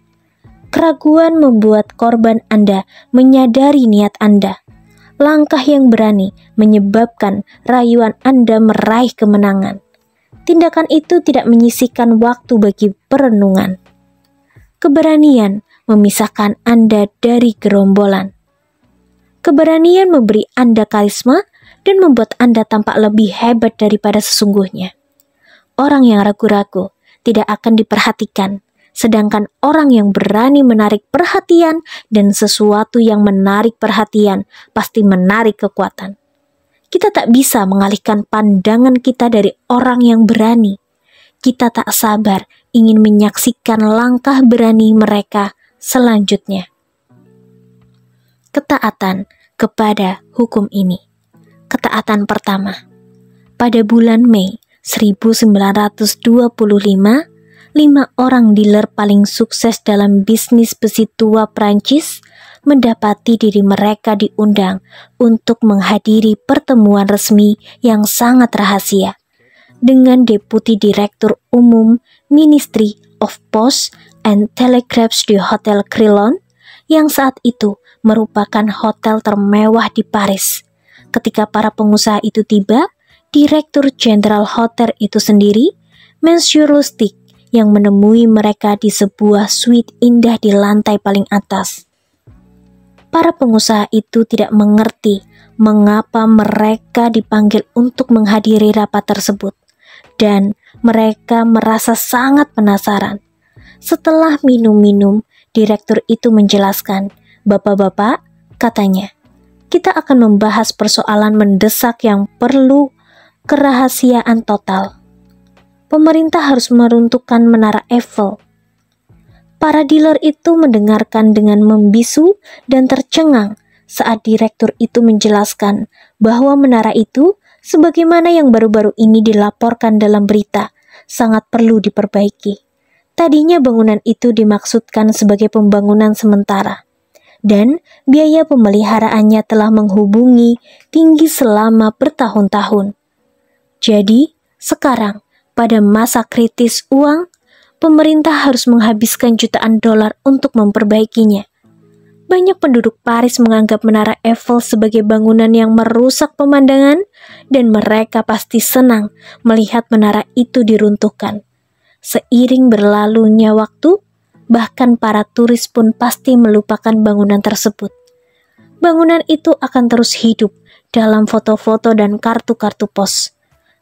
Speaker 1: Keraguan membuat korban Anda menyadari niat Anda. Langkah yang berani menyebabkan rayuan Anda meraih kemenangan. Tindakan itu tidak menyisihkan waktu bagi perenungan. Keberanian memisahkan Anda dari gerombolan. Keberanian memberi Anda karisma dan membuat Anda tampak lebih hebat daripada sesungguhnya. Orang yang ragu-ragu tidak akan diperhatikan, sedangkan orang yang berani menarik perhatian dan sesuatu yang menarik perhatian pasti menarik kekuatan. Kita tak bisa mengalihkan pandangan kita dari orang yang berani. Kita tak sabar ingin menyaksikan langkah berani mereka selanjutnya. Ketaatan kepada hukum ini. Ketaatan pertama. Pada bulan Mei 1925, 5 orang dealer paling sukses dalam bisnis besi tua Prancis mendapati diri mereka diundang untuk menghadiri pertemuan resmi yang sangat rahasia dengan Deputi Direktur Umum Ministry of Post and Telegraphs di Hotel Crillon, yang saat itu merupakan hotel termewah di Paris. Ketika para pengusaha itu tiba, Direktur Jenderal hotel itu sendiri, Monsieur Lustig, yang menemui mereka di sebuah suite indah di lantai paling atas. Para pengusaha itu tidak mengerti mengapa mereka dipanggil untuk menghadiri rapat tersebut, dan mereka merasa sangat penasaran. Setelah minum-minum, direktur itu menjelaskan, "Bapak-bapak," katanya, "kita akan membahas persoalan mendesak yang perlu kerahasiaan total. Pemerintah harus meruntuhkan Menara Eiffel." Para dealer itu mendengarkan dengan membisu dan tercengang saat direktur itu menjelaskan bahwa menara itu, sebagaimana yang baru-baru ini dilaporkan dalam berita, sangat perlu diperbaiki. Tadinya bangunan itu dimaksudkan sebagai pembangunan sementara, dan biaya pemeliharaannya telah menghubungi tinggi selama bertahun-tahun. Jadi, sekarang pada masa kritis uang, pemerintah harus menghabiskan jutaan dolar untuk memperbaikinya. Banyak penduduk Paris menganggap Menara Eiffel sebagai bangunan yang merusak pemandangan, dan mereka pasti senang melihat menara itu diruntuhkan. Seiring berlalunya waktu, bahkan para turis pun pasti melupakan bangunan tersebut. Bangunan itu akan terus hidup dalam foto-foto dan kartu-kartu pos.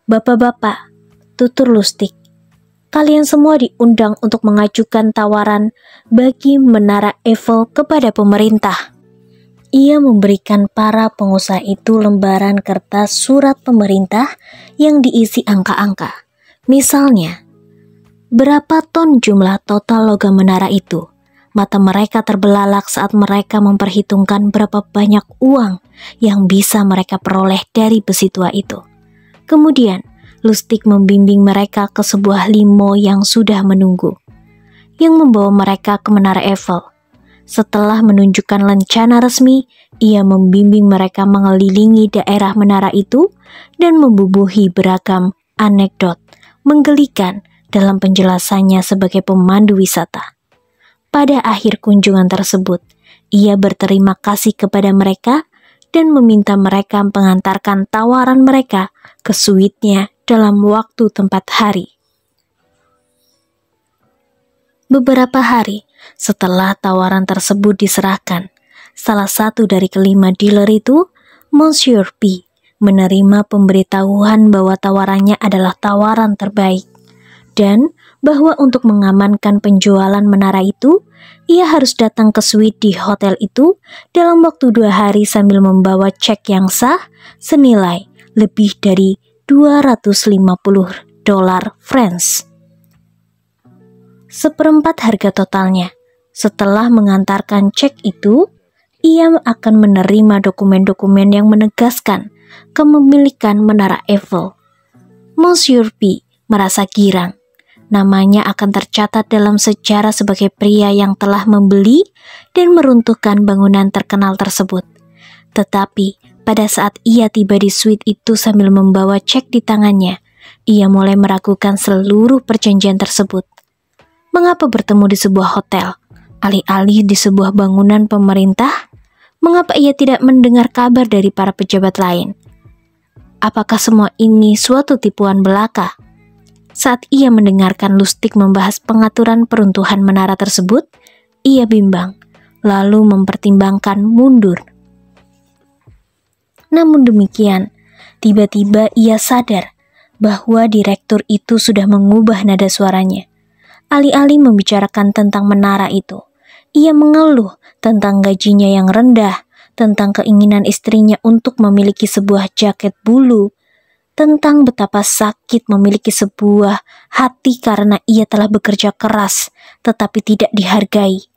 Speaker 1: Bapak-bapak, tutur Lustig, kalian semua diundang untuk mengajukan tawaran bagi Menara Eiffel kepada pemerintah. Ia memberikan para pengusaha itu lembaran kertas surat pemerintah yang diisi angka-angka. Misalnya, berapa ton jumlah total logam menara itu? Mata mereka terbelalak saat mereka memperhitungkan berapa banyak uang yang bisa mereka peroleh dari besi tua itu. Kemudian, Lustig membimbing mereka ke sebuah limo yang sudah menunggu, yang membawa mereka ke Menara Eiffel. Setelah menunjukkan lencana resmi, ia membimbing mereka mengelilingi daerah menara itu dan membubuhi beragam anekdot menggelikan dalam penjelasannya sebagai pemandu wisata. Pada akhir kunjungan tersebut, ia berterima kasih kepada mereka dan meminta mereka mengantarkan tawaran mereka ke suite-nya dalam waktu tempat hari. Beberapa hari setelah tawaran tersebut diserahkan, salah satu dari kelima dealer itu, Monsieur P, menerima pemberitahuan bahwa tawarannya adalah tawaran terbaik, dan bahwa untuk mengamankan penjualan menara itu, ia harus datang ke suite di hotel itu dalam waktu 2 hari sambil membawa cek yang sah senilai lebih dari $250 French. Seperempat harga totalnya. Setelah mengantarkan cek itu, ia akan menerima dokumen-dokumen yang menegaskan kepemilikan Menara Eiffel. Monsieur P merasa girang. Namanya akan tercatat dalam sejarah sebagai pria yang telah membeli dan meruntuhkan bangunan terkenal tersebut. Tetapi pada saat ia tiba di suite itu sambil membawa cek di tangannya, ia mulai meragukan seluruh perjanjian tersebut. Mengapa bertemu di sebuah hotel, alih-alih di sebuah bangunan pemerintah? Mengapa ia tidak mendengar kabar dari para pejabat lain? Apakah semua ini suatu tipuan belaka? Saat ia mendengarkan Lustig membahas pengaturan peruntuhan menara tersebut, ia bimbang, lalu mempertimbangkan mundur. Namun demikian, tiba-tiba ia sadar bahwa direktur itu sudah mengubah nada suaranya. Alih-alih membicarakan tentang menara itu, ia mengeluh tentang gajinya yang rendah, tentang keinginan istrinya untuk memiliki sebuah jaket bulu, tentang betapa sakit memiliki sebuah hati karena ia telah bekerja keras tetapi tidak dihargai.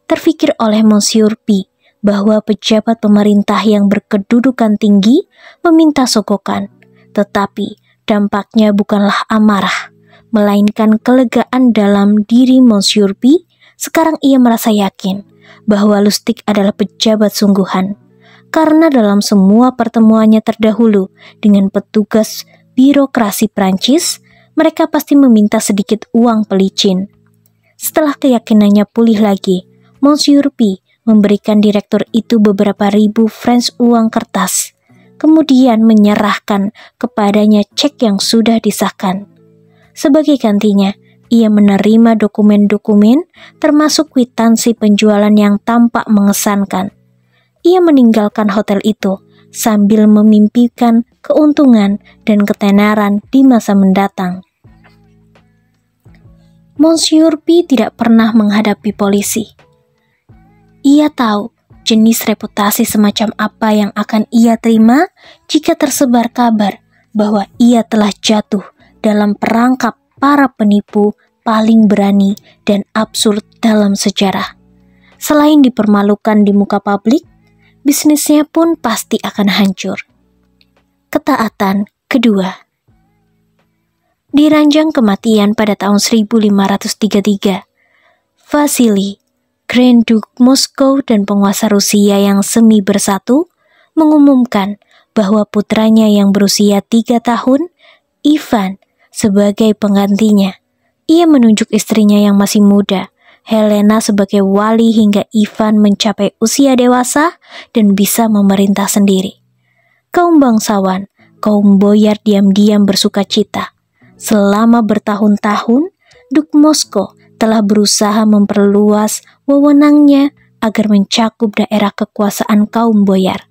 Speaker 1: Terfikir oleh Monsieur P bahwa pejabat pemerintah yang berkedudukan tinggi meminta sogokan, tetapi dampaknya bukanlah amarah, melainkan kelegaan dalam diri Monsieur P. Sekarang ia merasa yakin bahwa Lustig adalah pejabat sungguhan, karena dalam semua pertemuannya terdahulu dengan petugas birokrasi Prancis, mereka pasti meminta sedikit uang pelicin. Setelah keyakinannya pulih lagi, Monsieur P memberikan direktur itu beberapa ribu franc uang kertas, kemudian menyerahkan kepadanya cek yang sudah disahkan. Sebagai gantinya, ia menerima dokumen-dokumen termasuk kwitansi penjualan yang tampak mengesankan. Ia meninggalkan hotel itu sambil memimpikan keuntungan dan ketenaran di masa mendatang. Monsieur P tidak pernah menghadapi polisi. Ia tahu jenis reputasi semacam apa yang akan ia terima jika tersebar kabar bahwa ia telah jatuh dalam perangkap para penipu paling berani dan absurd dalam sejarah. Selain dipermalukan di muka publik, bisnisnya pun pasti akan hancur. Ketaatan kedua. Di ranjang kematian pada tahun 1533, Vasily, Grand Duke Moskow dan penguasa Rusia yang semi bersatu, mengumumkan bahwa putranya yang berusia 3 tahun, Ivan, sebagai penggantinya. Ia menunjuk istrinya yang masih muda, Helena, sebagai wali hingga Ivan mencapai usia dewasa dan bisa memerintah sendiri. Kaum bangsawan, kaum boyar diam-diam bersuka cita. Selama bertahun-tahun, Duk Moskow telah berusaha memperluas wewenangnya agar mencakup daerah kekuasaan kaum boyar.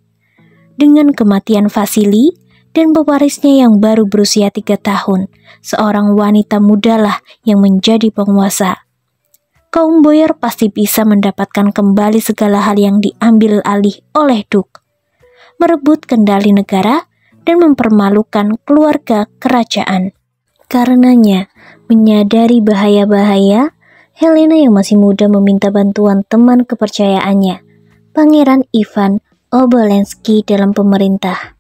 Speaker 1: Dengan kematian Vasily dan pewarisnya yang baru berusia 3 tahun, seorang wanita mudalah yang menjadi penguasa. Kaum boyar pasti bisa mendapatkan kembali segala hal yang diambil alih oleh Duk, merebut kendali negara dan mempermalukan keluarga kerajaan. Karenanya, menyadari bahaya-bahaya, Helena yang masih muda meminta bantuan teman kepercayaannya, Pangeran Ivan Obolensky dalam pemerintah.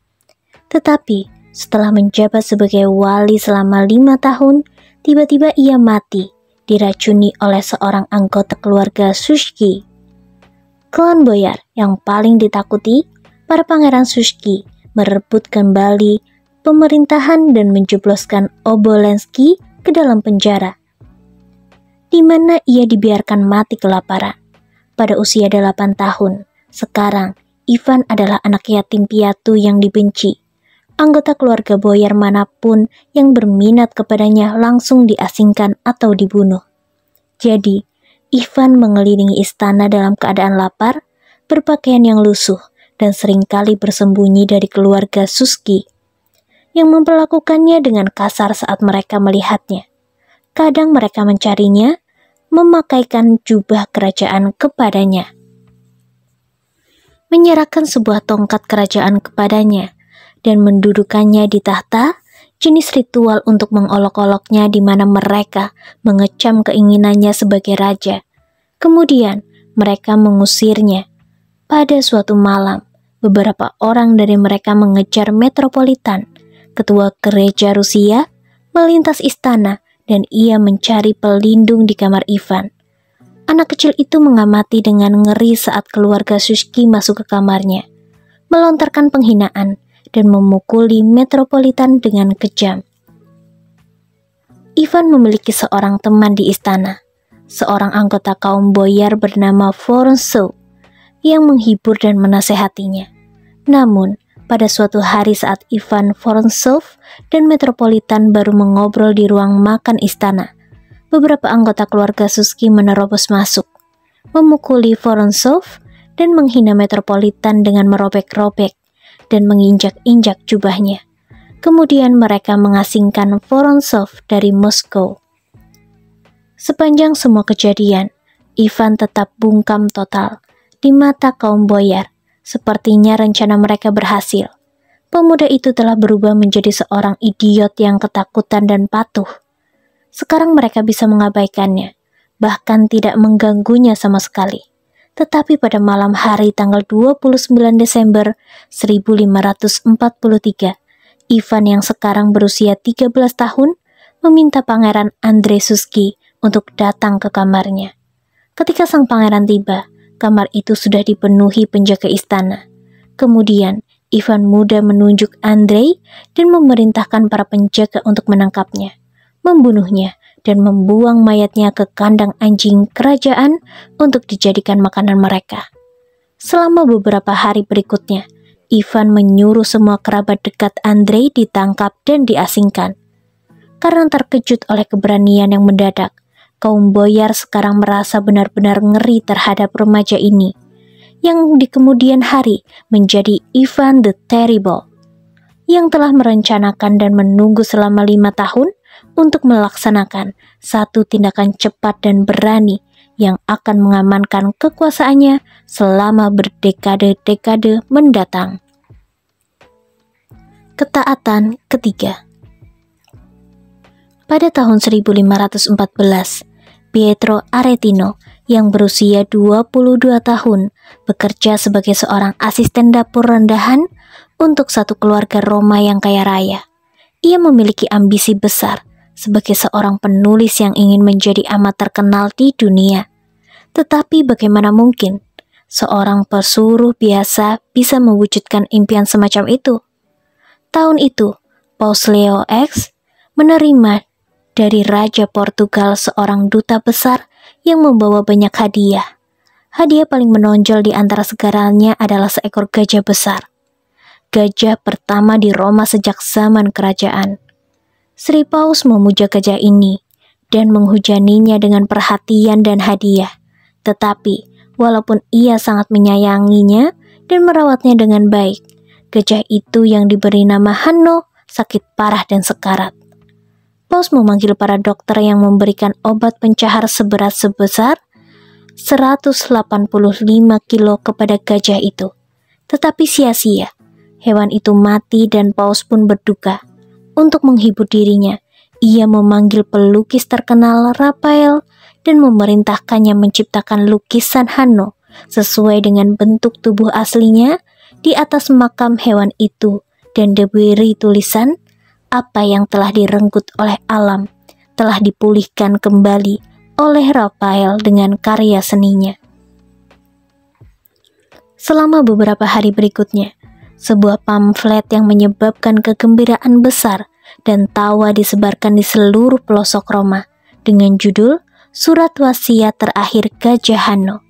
Speaker 1: Tetapi, setelah menjabat sebagai wali selama 5 tahun, tiba-tiba ia mati, diracuni oleh seorang anggota keluarga Shuisky. Klan boyar yang paling ditakuti, para pangeran Shuisky merebut kembali pemerintahan dan menjebloskan Obolensky ke dalam penjara, di mana ia dibiarkan mati kelaparan. Pada usia 8 tahun, sekarang Ivan adalah anak yatim piatu yang dibenci. Anggota keluarga boyar manapun yang berminat kepadanya langsung diasingkan atau dibunuh. Jadi, Ivan mengelilingi istana dalam keadaan lapar, berpakaian yang lusuh, dan seringkali bersembunyi dari keluarga Shuisky yang memperlakukannya dengan kasar saat mereka melihatnya. Kadang mereka mencarinya, memakaikan jubah kerajaan kepadanya, menyerahkan sebuah tongkat kerajaan kepadanya, dan mendudukannya di tahta, jenis ritual untuk mengolok-oloknya di mana mereka mengecam keinginannya sebagai raja. Kemudian mereka mengusirnya. Pada suatu malam, beberapa orang dari mereka mengejar Metropolitan, ketua gereja Rusia, melintas istana dan ia mencari pelindung di kamar Ivan. Anak kecil itu mengamati dengan ngeri saat keluarga Shuisky masuk ke kamarnya, melontarkan penghinaan dan memukuli Metropolitan dengan kejam. Ivan memiliki seorang teman di istana, seorang anggota kaum boyar bernama Vorontsov yang menghibur dan menasehatinya. Namun, pada suatu hari saat Ivan Vorontsov dan Metropolitan baru mengobrol di ruang makan istana, beberapa anggota keluarga Shuisky menerobos masuk, memukuli Vorontsov dan menghina Metropolitan dengan merobek-robek dan menginjak-injak jubahnya. Kemudian mereka mengasingkan Vorontsov dari Moskow. Sepanjang semua kejadian, Ivan tetap bungkam total di mata kaum boyar. Sepertinya rencana mereka berhasil. Pemuda itu telah berubah menjadi seorang idiot yang ketakutan dan patuh. Sekarang mereka bisa mengabaikannya, bahkan tidak mengganggunya sama sekali. Tetapi pada malam hari tanggal 29 Desember 1543, Ivan yang sekarang berusia 13 tahun meminta Pangeran Andrei Shuisky untuk datang ke kamarnya. Ketika sang pangeran tiba, kamar itu sudah dipenuhi penjaga istana. Kemudian, Ivan muda menunjuk Andrei dan memerintahkan para penjaga untuk menangkapnya, membunuhnya, dan membuang mayatnya ke kandang anjing kerajaan untuk dijadikan makanan mereka. Selama beberapa hari berikutnya, Ivan menyuruh semua kerabat dekat Andrei ditangkap dan diasingkan. Karena terkejut oleh keberanian yang mendadak, kaum boyar sekarang merasa benar-benar ngeri terhadap remaja ini, yang di kemudian hari menjadi Ivan the Terrible, yang telah merencanakan dan menunggu selama 5 tahun untuk melaksanakan satu tindakan cepat dan berani yang akan mengamankan kekuasaannya selama berdekade-dekade mendatang. Ketaatan ketiga. Pada tahun 1514, Pietro Aretino yang berusia 22 tahun bekerja sebagai seorang asisten dapur rendahan untuk satu keluarga Roma yang kaya raya. Ia memiliki ambisi besar sebagai seorang penulis yang ingin menjadi amat terkenal di dunia. Tetapi bagaimana mungkin seorang pesuruh biasa bisa mewujudkan impian semacam itu? Tahun itu, Paus Leo X menerima dari Raja Portugal seorang duta besar yang membawa banyak hadiah. Hadiah paling menonjol di antara segalanya adalah seekor gajah besar. Gajah pertama di Roma sejak zaman kerajaan. Sri Paus memuja gajah ini dan menghujaninya dengan perhatian dan hadiah. Tetapi, walaupun ia sangat menyayanginya dan merawatnya dengan baik, gajah itu yang diberi nama Hanno sakit parah dan sekarat. Paus memanggil para dokter yang memberikan obat pencahar seberat sebesar 185 kilo kepada gajah itu. Tetapi sia-sia, hewan itu mati dan Paus pun berduka. Untuk menghibur dirinya, ia memanggil pelukis terkenal Raphael dan memerintahkannya menciptakan lukisan Hanno sesuai dengan bentuk tubuh aslinya di atas makam hewan itu dan diberi tulisan, "Apa yang telah direnggut oleh alam telah dipulihkan kembali oleh Raphael dengan karya seninya." Selama beberapa hari berikutnya, sebuah pamflet yang menyebabkan kegembiraan besar dan tawa disebarkan di seluruh pelosok Roma dengan judul Surat Wasiat Terakhir Gajah Hanno.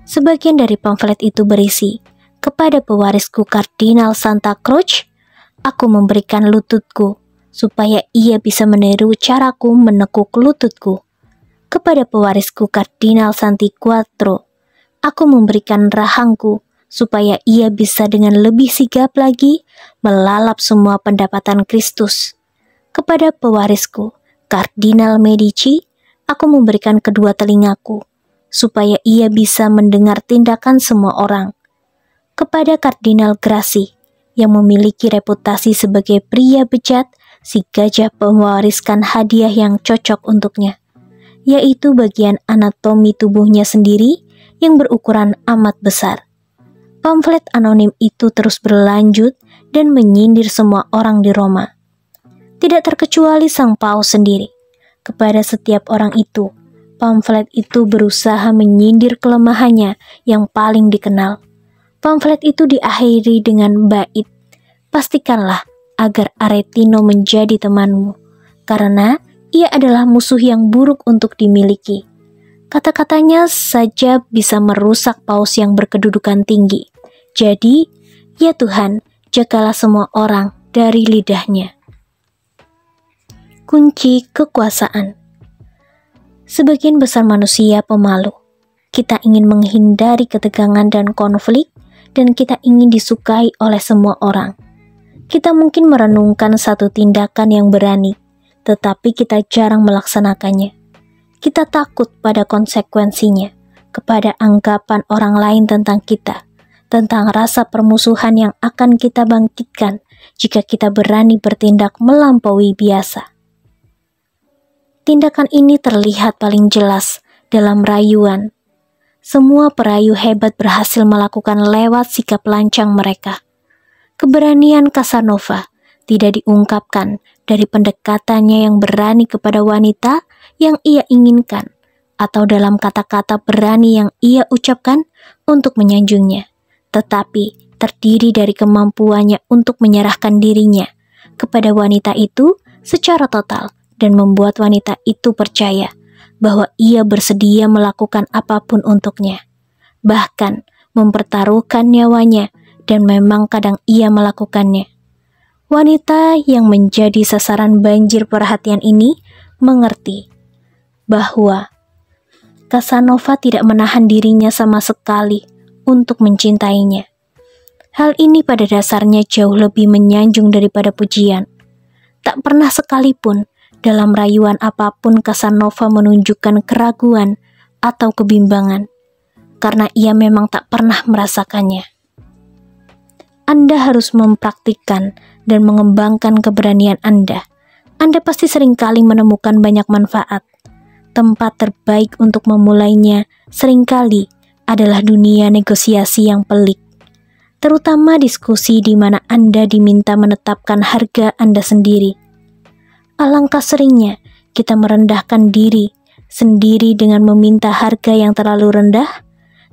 Speaker 1: Sebagian dari pamflet itu berisi, "Kepada pewarisku Kardinal Santa Croce, aku memberikan lututku supaya ia bisa meniru caraku menekuk lututku. Kepada pewarisku Kardinal Santi Quattro, aku memberikan rahangku supaya ia bisa dengan lebih sigap lagi melalap semua pendapatan Kristus. Kepada pewarisku, Kardinal Medici, aku memberikan kedua telingaku, supaya ia bisa mendengar tindakan semua orang. Kepada Kardinal Grassi, yang memiliki reputasi sebagai pria bejat, si gajah mewariskan hadiah yang cocok untuknya, yaitu bagian anatomi tubuhnya sendiri yang berukuran amat besar." Pamflet anonim itu terus berlanjut dan menyindir semua orang di Roma. Tidak terkecuali sang Paus sendiri. Kepada setiap orang itu, pamflet itu berusaha menyindir kelemahannya yang paling dikenal. Pamflet itu diakhiri dengan bait, "Pastikanlah agar Aretino menjadi temanmu, karena ia adalah musuh yang buruk untuk dimiliki." Kata-katanya saja bisa merusak Paus yang berkedudukan tinggi. Jadi, ya Tuhan, jagalah semua orang dari lidahnya. Kunci kekuasaan. Sebagian besar manusia pemalu. Kita ingin menghindari ketegangan dan konflik, dan kita ingin disukai oleh semua orang. Kita mungkin merenungkan satu tindakan yang berani, tetapi kita jarang melaksanakannya. Kita takut pada konsekuensinya, kepada anggapan orang lain tentang kita, tentang rasa permusuhan yang akan kita bangkitkan jika kita berani bertindak melampaui biasa. Tindakan ini terlihat paling jelas dalam rayuan. Semua perayu hebat berhasil melakukan lewat sikap lancang mereka. Keberanian Casanova tidak diungkapkan dari pendekatannya yang berani kepada wanita yang ia inginkan, atau dalam kata-kata berani yang ia ucapkan untuk menyanjungnya, tetapi terdiri dari kemampuannya untuk menyerahkan dirinya kepada wanita itu secara total dan membuat wanita itu percaya bahwa ia bersedia melakukan apapun untuknya, bahkan mempertaruhkan nyawanya, dan memang kadang ia melakukannya. Wanita yang menjadi sasaran banjir perhatian ini mengerti bahwa Casanova tidak menahan dirinya sama sekali untuk mencintainya. Hal ini pada dasarnya jauh lebih menyanjung daripada pujian. Tak pernah sekalipun dalam rayuan apapun Casanova menunjukkan keraguan atau kebimbangan, karena ia memang tak pernah merasakannya. Anda harus mempraktikkan dan mengembangkan keberanian Anda. Anda pasti seringkali menemukan banyak manfaat. Tempat terbaik untuk memulainya seringkali adalah dunia negosiasi yang pelik, terutama diskusi di mana Anda diminta menetapkan harga Anda sendiri. Alangkah seringnya kita merendahkan diri sendiri dengan meminta harga yang terlalu rendah.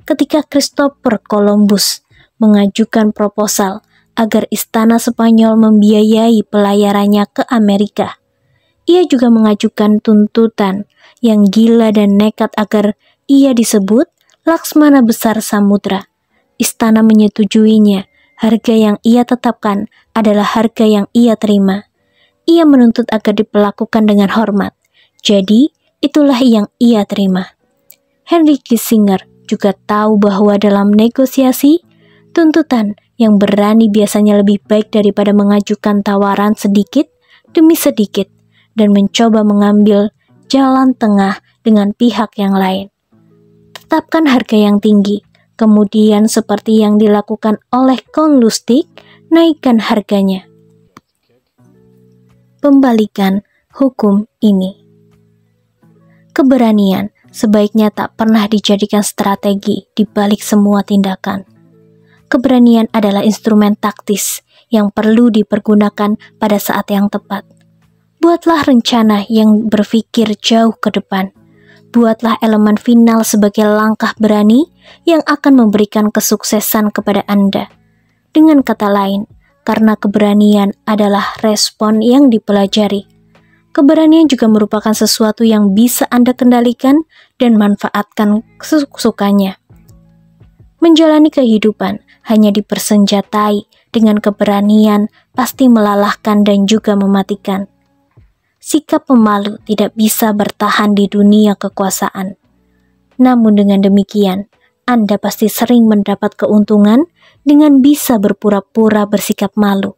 Speaker 1: Ketika Christopher Columbus mengajukan proposal agar istana Spanyol membiayai pelayarannya ke Amerika, ia juga mengajukan tuntutan yang gila dan nekat agar ia disebut Laksmana Besar Samudra. Istana menyetujuinya. Harga yang ia tetapkan adalah harga yang ia terima. Ia menuntut agar diperlakukan dengan hormat. Jadi, itulah yang ia terima. Henry Kissinger juga tahu bahwa dalam negosiasi, tuntutan yang berani biasanya lebih baik daripada mengajukan tawaran sedikit demi sedikit dan mencoba mengambil jalan tengah dengan pihak yang lain. Tetapkan harga yang tinggi, kemudian seperti yang dilakukan oleh Count Lustig, naikkan harganya. Pembalikan hukum ini. Keberanian sebaiknya tak pernah dijadikan strategi di balik semua tindakan. Keberanian adalah instrumen taktis yang perlu dipergunakan pada saat yang tepat. Buatlah rencana yang berpikir jauh ke depan. Buatlah elemen final sebagai langkah berani yang akan memberikan kesuksesan kepada Anda. Dengan kata lain, karena keberanian adalah respon yang dipelajari. Keberanian juga merupakan sesuatu yang bisa Anda kendalikan dan manfaatkan sesukanya. Menjalani kehidupan hanya dipersenjatai dengan keberanian pasti melelahkan dan juga mematikan. Sikap pemalu tidak bisa bertahan di dunia kekuasaan. Namun dengan demikian, Anda pasti sering mendapat keuntungan dengan bisa berpura-pura bersikap malu.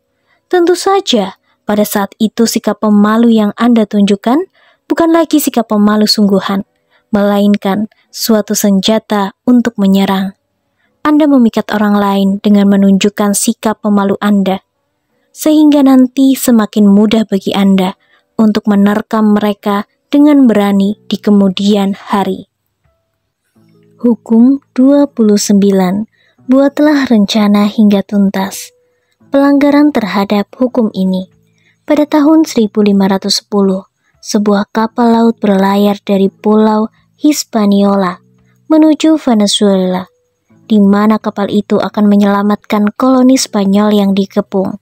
Speaker 1: Tentu saja, pada saat itu sikap pemalu yang Anda tunjukkan bukan lagi sikap pemalu sungguhan, melainkan suatu senjata untuk menyerang. Anda memikat orang lain dengan menunjukkan sikap pemalu Anda, sehingga nanti semakin mudah bagi Anda untuk menerkam mereka dengan berani di kemudian hari. Hukum 29. Buatlah rencana hingga tuntas. Pelanggaran terhadap hukum ini. Pada tahun 1510, sebuah kapal laut berlayar dari Pulau Hispaniola menuju Venezuela, di mana kapal itu akan menyelamatkan koloni Spanyol yang dikepung.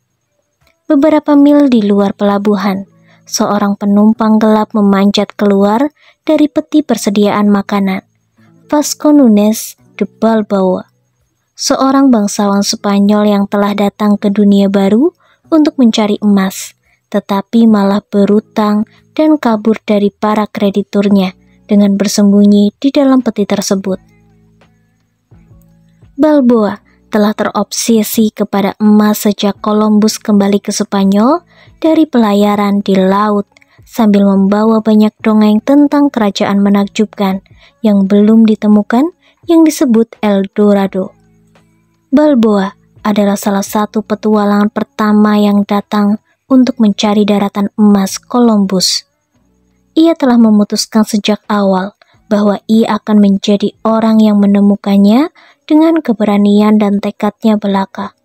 Speaker 1: Beberapa mil di luar pelabuhan, seorang penumpang gelap memanjat keluar dari peti persediaan makanan. Vasco Núñez de Balboa, seorang bangsawan Spanyol yang telah datang ke dunia baru untuk mencari emas, tetapi malah berutang dan kabur dari para krediturnya dengan bersembunyi di dalam peti tersebut. Balboa telah terobsesi kepada emas sejak Columbus kembali ke Spanyol dari pelayaran di laut sambil membawa banyak dongeng tentang kerajaan menakjubkan yang belum ditemukan yang disebut El Dorado. Balboa adalah salah satu petualangan pertama yang datang untuk mencari daratan emas Columbus. Ia telah memutuskan sejak awal bahwa ia akan menjadi orang yang menemukannya dengan keberanian dan tekadnya belaka.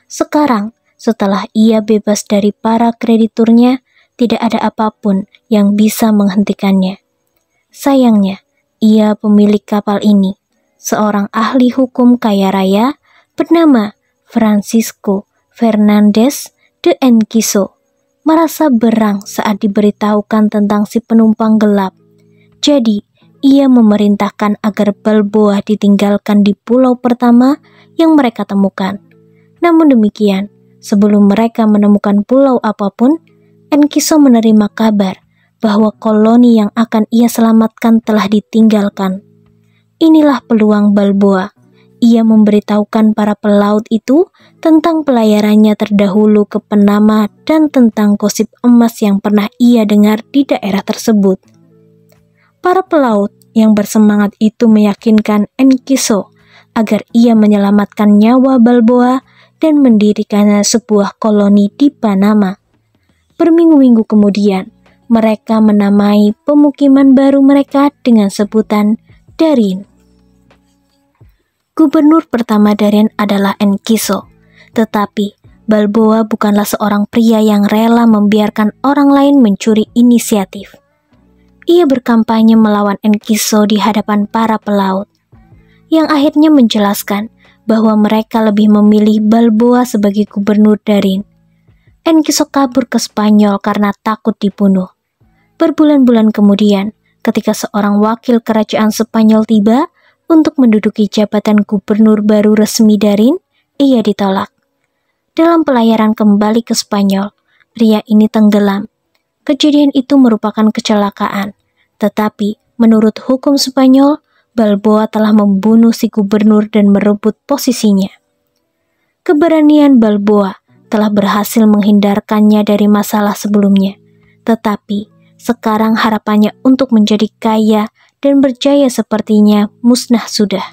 Speaker 1: Sekarang, setelah ia bebas dari para krediturnya, tidak ada apapun yang bisa menghentikannya. Sayangnya, ia pemilik kapal ini, seorang ahli hukum kaya raya bernama Francisco Fernández de Enciso, merasa berang saat diberitahukan tentang si penumpang gelap. Jadi, ia memerintahkan agar Balboa ditinggalkan di pulau pertama yang mereka temukan. Namun demikian, sebelum mereka menemukan pulau apapun, Enkiso menerima kabar bahwa koloni yang akan ia selamatkan telah ditinggalkan. Inilah peluang Balboa. Ia memberitahukan para pelaut itu tentang pelayarannya terdahulu ke Panama dan tentang gosip emas yang pernah ia dengar di daerah tersebut. Para pelaut yang bersemangat itu meyakinkan Enkiso agar ia menyelamatkan nyawa Balboa dan mendirikan sebuah koloni di Panama. Berminggu-minggu kemudian, mereka menamai pemukiman baru mereka dengan sebutan Darin. Gubernur pertama Darin adalah Enkiso, tetapi Balboa bukanlah seorang pria yang rela membiarkan orang lain mencuri inisiatif. Ia berkampanye melawan Enkiso di hadapan para pelaut, yang akhirnya menjelaskan bahwa mereka lebih memilih Balboa sebagai gubernur Darin. Enkiso kabur ke Spanyol karena takut dibunuh. Berbulan-bulan kemudian, ketika seorang wakil kerajaan Spanyol tiba untuk menduduki jabatan gubernur baru resmi Darin, ia ditolak. Dalam pelayaran kembali ke Spanyol, pria ini tenggelam. Kejadian itu merupakan kecelakaan, tetapi menurut hukum Spanyol, Balboa telah membunuh si gubernur dan merebut posisinya. Keberanian Balboa telah berhasil menghindarkannya dari masalah sebelumnya, tetapi sekarang harapannya untuk menjadi kaya dan berjaya sepertinya musnah sudah.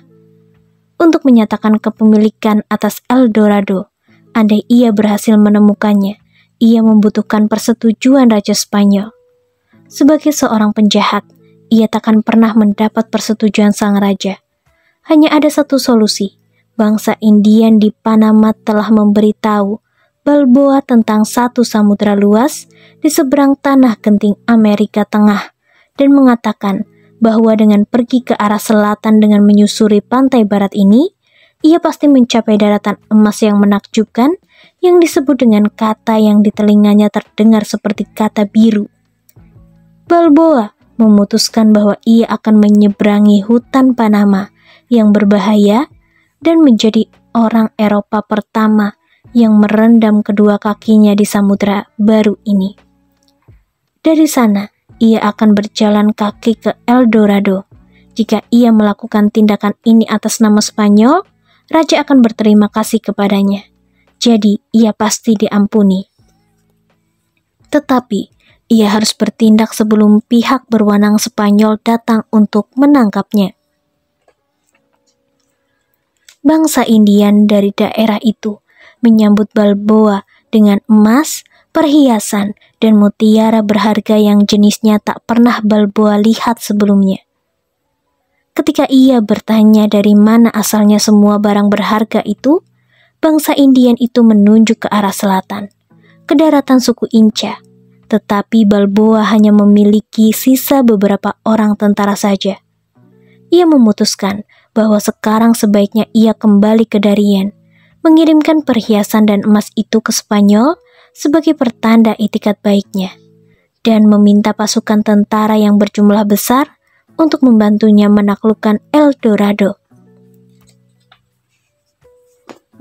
Speaker 1: Untuk menyatakan kepemilikan atas El Dorado, andai ia berhasil menemukannya, ia membutuhkan persetujuan Raja Spanyol. Sebagai seorang penjahat, ia takkan pernah mendapat persetujuan sang raja. Hanya ada satu solusi. Bangsa Indian di Panama telah memberitahu Balboa tentang satu samudra luas di seberang tanah genting Amerika Tengah dan mengatakan bahwa dengan pergi ke arah selatan dengan menyusuri pantai barat ini, ia pasti mencapai daratan emas yang menakjubkan yang disebut dengan kata yang di telinganya terdengar seperti kata biru. Balboa memutuskan bahwa ia akan menyeberangi hutan Panama yang berbahaya dan menjadi orang Eropa pertama yang merendam kedua kakinya di samudra baru ini. Dari sana, ia akan berjalan kaki ke El Dorado. Jika ia melakukan tindakan ini atas nama Spanyol, raja akan berterima kasih kepadanya. Jadi, ia pasti diampuni. Tetapi, ia harus bertindak sebelum pihak berwenang Spanyol datang untuk menangkapnya. Bangsa Indian dari daerah itu menyambut Balboa dengan emas, perhiasan, dan mutiara berharga yang jenisnya tak pernah Balboa lihat sebelumnya. Ketika ia bertanya dari mana asalnya semua barang berharga itu, bangsa Indian itu menunjuk ke arah selatan, ke daratan suku Inca. Tetapi Balboa hanya memiliki sisa beberapa orang tentara saja. Ia memutuskan bahwa sekarang sebaiknya ia kembali ke Darien, mengirimkan perhiasan dan emas itu ke Spanyol sebagai pertanda itikat baiknya, dan meminta pasukan tentara yang berjumlah besar untuk membantunya menaklukkan El Dorado.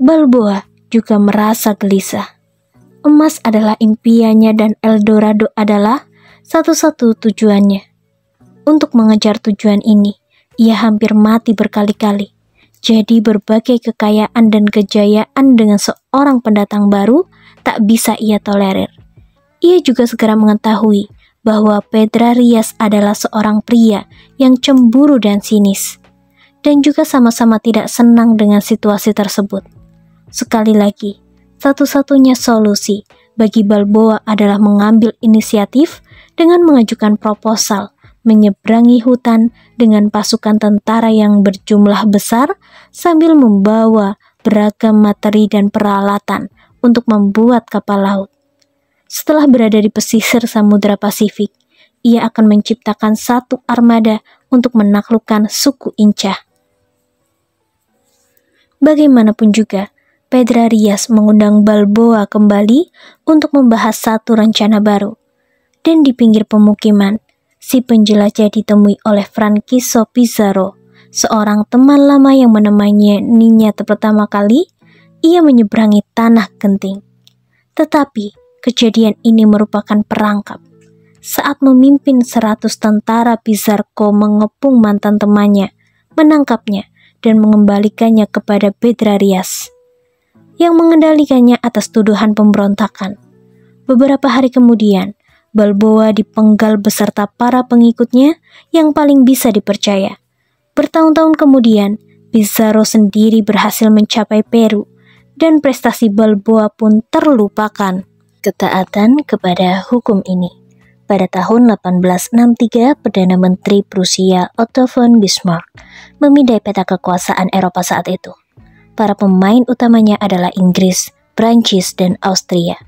Speaker 1: Balboa juga merasa gelisah. Emas adalah impiannya dan El Dorado adalah satu-satu tujuannya. Untuk mengejar tujuan ini, ia hampir mati berkali-kali. Jadi berbagai kekayaan dan kejayaan dengan seorang pendatang baru tak bisa ia tolerir. Ia juga segera mengetahui bahwa Pedrarias adalah seorang pria yang cemburu dan sinis, dan juga sama-sama tidak senang dengan situasi tersebut. Sekali lagi, satu-satunya solusi bagi Balboa adalah mengambil inisiatif dengan mengajukan proposal menyeberangi hutan dengan pasukan tentara yang berjumlah besar sambil membawa beragam materi dan peralatan untuk membuat kapal laut. Setelah berada di pesisir Samudra Pasifik, ia akan menciptakan satu armada untuk menaklukkan suku Inca. Bagaimanapun juga, Pedrarias mengundang Balboa kembali untuk membahas satu rencana baru. Dan di pinggir pemukiman, si penjelajah ditemui oleh Francisco Pizarro, seorang teman lama yang menemaninya pertama kali ia menyeberangi tanah genting. Tetapi kejadian ini merupakan perangkap. Saat memimpin 100 tentara, Pizarro mengepung mantan temannya, menangkapnya, dan mengembalikannya kepada Pedrarias, yang mengendalikannya atas tuduhan pemberontakan. Beberapa hari kemudian, Balboa dipenggal beserta para pengikutnya yang paling bisa dipercaya. Bertahun-tahun kemudian, Pizarro sendiri berhasil mencapai Peru, dan prestasi Balboa pun terlupakan. Ketaatan kepada hukum ini. Pada tahun 1863, Perdana Menteri Prusia Otto von Bismarck memindai peta kekuasaan Eropa saat itu. Para pemain utamanya adalah Inggris, Prancis, dan Austria.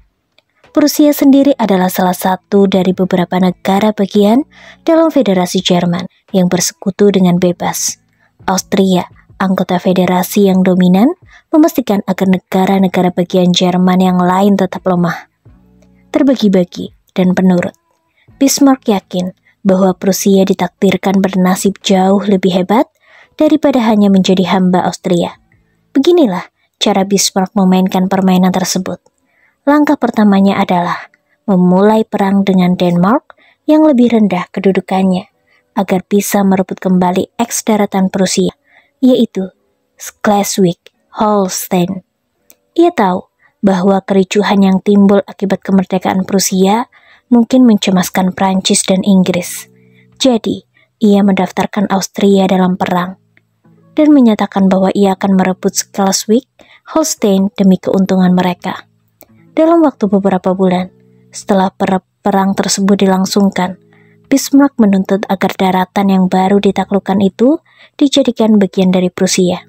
Speaker 1: Prusia sendiri adalah salah satu dari beberapa negara bagian dalam Federasi Jerman yang bersekutu dengan bebas. Austria, anggota federasi yang dominan, memastikan agar negara-negara bagian Jerman yang lain tetap lemah, terbagi-bagi, dan penurut. Bismarck yakin bahwa Prusia ditakdirkan bernasib jauh lebih hebat daripada hanya menjadi hamba Austria. Beginilah cara Bismarck memainkan permainan tersebut. Langkah pertamanya adalah memulai perang dengan Denmark yang lebih rendah kedudukannya agar bisa merebut kembali eks-daratan Prusia, yaitu Schleswig-Holstein. Ia tahu bahwa kericuhan yang timbul akibat kemerdekaan Prusia mungkin mencemaskan Prancis dan Inggris. Jadi, ia mendaftarkan Austria dalam perang dan menyatakan bahwa ia akan merebut Schleswig-Holstein demi keuntungan mereka. Dalam waktu beberapa bulan setelah perang tersebut dilangsungkan, Bismarck menuntut agar daratan yang baru ditaklukkan itu dijadikan bagian dari Prusia.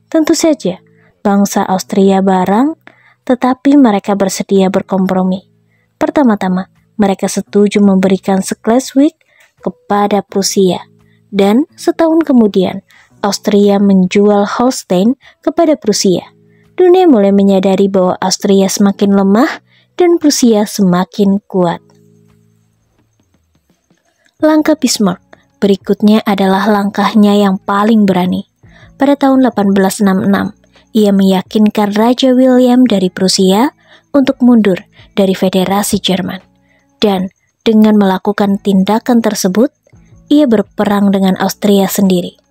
Speaker 1: Tentu saja, bangsa Austria barang, tetapi mereka bersedia berkompromi. Pertama-tama, mereka setuju memberikan Schleswig kepada Prusia, dan setahun kemudian, Austria menjual Holstein kepada Prusia. Dunia mulai menyadari bahwa Austria semakin lemah dan Prusia semakin kuat. Langkah Bismarck berikutnya adalah langkahnya yang paling berani. Pada tahun 1866, ia meyakinkan Raja William dari Prusia untuk mundur dari Federasi Jerman. Dan dengan melakukan tindakan tersebut, ia berperang dengan Austria sendiri.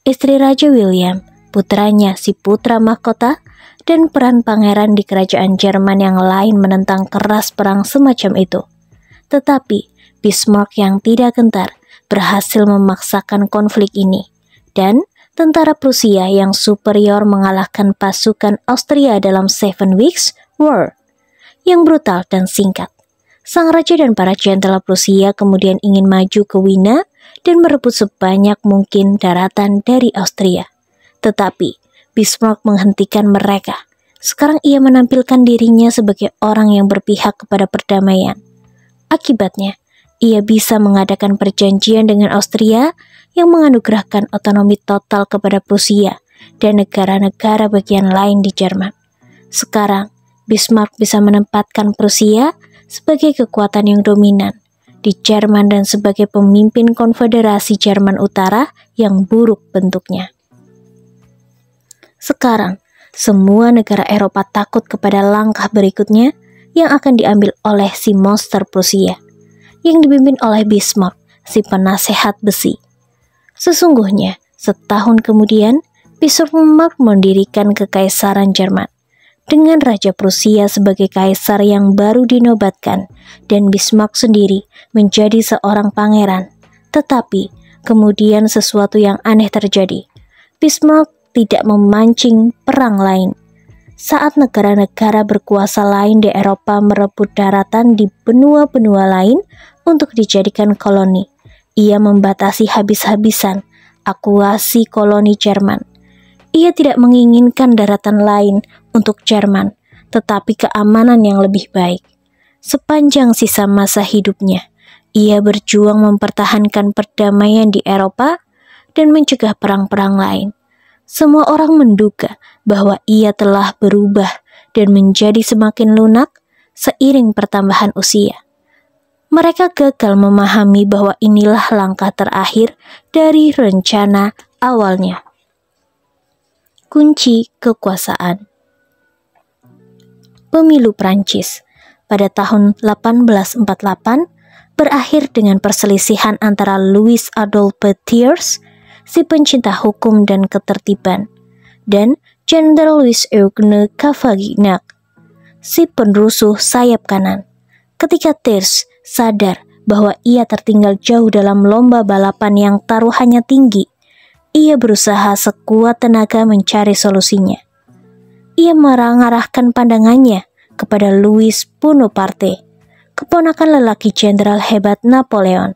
Speaker 1: Istri Raja William, putranya si putra mahkota, dan peran pangeran di kerajaan Jerman yang lain menentang keras perang semacam itu. Tetapi Bismarck yang tidak gentar berhasil memaksakan konflik ini, dan tentara Prusia yang superior mengalahkan pasukan Austria dalam Seven Weeks War yang brutal dan singkat. Sang raja dan para jenderal Prusia kemudian ingin maju ke Wina dan merebut sebanyak mungkin daratan dari Austria. Tetapi Bismarck menghentikan mereka. Sekarang ia menampilkan dirinya sebagai orang yang berpihak kepada perdamaian. Akibatnya, ia bisa mengadakan perjanjian dengan Austria yang menganugerahkan otonomi total kepada Prusia dan negara-negara bagian lain di Jerman. Sekarang, Bismarck bisa menempatkan Prusia sebagai kekuatan yang dominan di Jerman dan sebagai pemimpin konfederasi Jerman Utara yang buruk bentuknya. Sekarang, semua negara Eropa takut kepada langkah berikutnya yang akan diambil oleh si monster Prusia, yang dipimpin oleh Bismarck, si penasehat besi. Sesungguhnya, setahun kemudian, Bismarck mendirikan Kekaisaran Jerman, dengan Raja Prusia sebagai kaisar yang baru dinobatkan, dan Bismarck sendiri menjadi seorang pangeran. Tetapi, kemudian sesuatu yang aneh terjadi. Bismarck tidak memancing perang lain. Saat negara-negara berkuasa lain di Eropa merebut daratan di benua-benua lain untuk dijadikan koloni, ia membatasi habis-habisan akuasi koloni Jerman. Ia tidak menginginkan daratan lain untuk Jerman, tetapi keamanan yang lebih baik. Sepanjang sisa masa hidupnya, ia berjuang mempertahankan perdamaian di Eropa dan mencegah perang-perang lain. Semua orang menduga bahwa ia telah berubah dan menjadi semakin lunak seiring pertambahan usia. Mereka gagal memahami bahwa inilah langkah terakhir dari rencana awalnya. Kunci kekuasaan. Pemilu Prancis pada tahun 1848 berakhir dengan perselisihan antara Louis Adolphe Thiers, si pencinta hukum dan ketertiban, dan Jenderal Louis-Eugne Cavaignac, si penerusuh sayap kanan. Ketika Thiers sadar bahwa ia tertinggal jauh dalam lomba balapan yang taruhannya tinggi, ia berusaha sekuat tenaga mencari solusinya. Ia mengarahkan pandangannya kepada Louis Bonaparte, keponakan lelaki jenderal hebat Napoleon.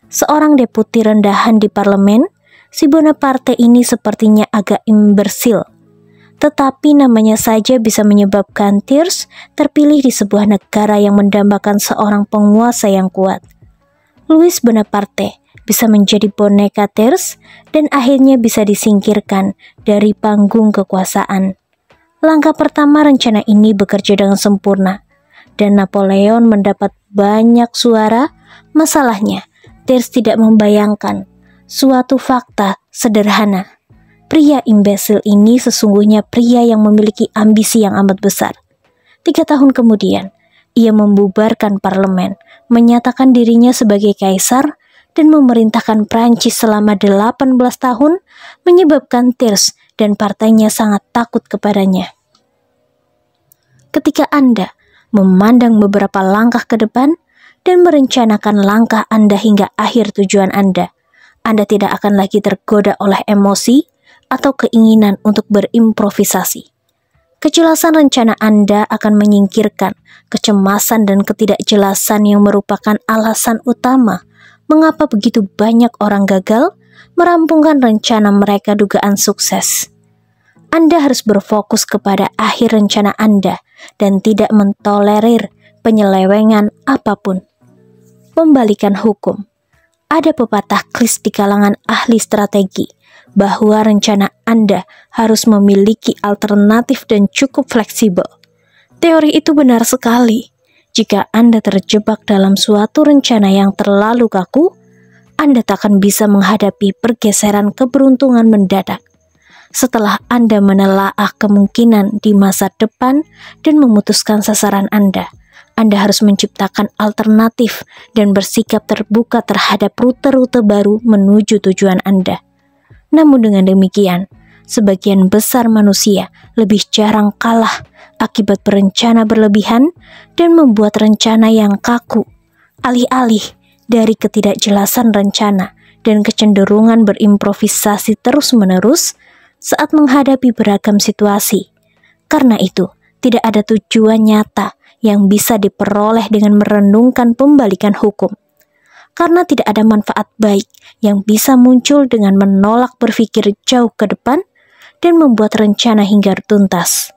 Speaker 1: Seorang deputi rendahan di parlemen, si Bonaparte ini sepertinya agak imbersil. Tetapi namanya saja bisa menyebabkan Thiers terpilih di sebuah negara yang mendambakan seorang penguasa yang kuat. Louis Bonaparte bisa menjadi boneka Thiers dan akhirnya bisa disingkirkan dari panggung kekuasaan. Langkah pertama rencana ini bekerja dengan sempurna, dan Napoleon mendapat banyak suara. Masalahnya, Thiers tidak membayangkan suatu fakta sederhana. Pria imbesil ini sesungguhnya pria yang memiliki ambisi yang amat besar. 3 tahun kemudian, ia membubarkan parlemen, menyatakan dirinya sebagai kaisar, dan memerintahkan Prancis selama 18 tahun, menyebabkan Thiers dan partainya sangat takut kepadanya. Ketika Anda memandang beberapa langkah ke depan dan merencanakan langkah Anda hingga akhir tujuan Anda tidak akan lagi tergoda oleh emosi atau keinginan untuk berimprovisasi. Kejelasan rencana Anda akan menyingkirkan kecemasan dan ketidakjelasan yang merupakan alasan utama mengapa begitu banyak orang gagal merampungkan rencana mereka dugaan sukses. Anda harus berfokus kepada akhir rencana Anda dan tidak mentolerir penyelewengan apapun. Pembalikan hukum. Ada pepatah klis di kalangan ahli strategi bahwa rencana Anda harus memiliki alternatif dan cukup fleksibel. Teori itu benar sekali. Jika Anda terjebak dalam suatu rencana yang terlalu kaku, Anda tak akan bisa menghadapi pergeseran keberuntungan mendadak. Setelah Anda menelaah kemungkinan di masa depan dan memutuskan sasaran Anda harus menciptakan alternatif dan bersikap terbuka terhadap rute-rute baru menuju tujuan Anda. Namun dengan demikian, sebagian besar manusia lebih jarang kalah akibat berencana berlebihan dan membuat rencana yang kaku. Alih-alih dari ketidakjelasan rencana dan kecenderungan berimprovisasi terus-menerus saat menghadapi beragam situasi. Karena itu, tidak ada tujuan nyata yang bisa diperoleh dengan merenungkan pembalikan hukum. Karena tidak ada manfaat baik yang bisa muncul dengan menolak berpikir jauh ke depan dan membuat rencana hingga tuntas.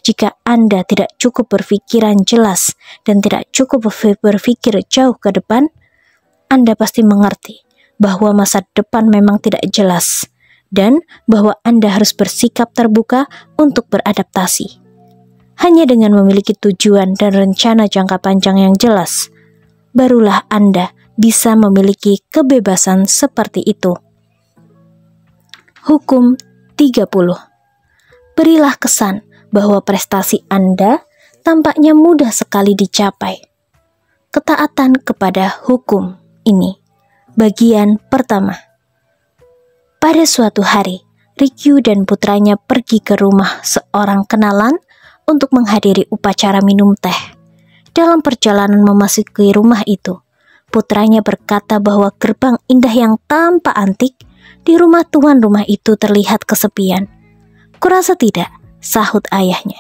Speaker 1: Jika Anda tidak cukup berpikiran jelas dan tidak cukup berpikir jauh ke depan, Anda pasti mengerti bahwa masa depan memang tidak jelas dan bahwa Anda harus bersikap terbuka untuk beradaptasi. Hanya dengan memiliki tujuan dan rencana jangka panjang yang jelas, barulah Anda bisa memiliki kebebasan seperti itu. Hukum 30. Berilah kesan bahwa prestasi Anda tampaknya mudah sekali dicapai. Ketaatan kepada hukum ini. Bagian pertama. Pada suatu hari, Rikyu dan putranya pergi ke rumah seorang kenalan untuk menghadiri upacara minum teh. Dalam perjalanan memasuki rumah itu, putranya berkata bahwa gerbang indah yang tampak antik di rumah tuan rumah itu terlihat kesepian. Kurasa tidak, sahut ayahnya.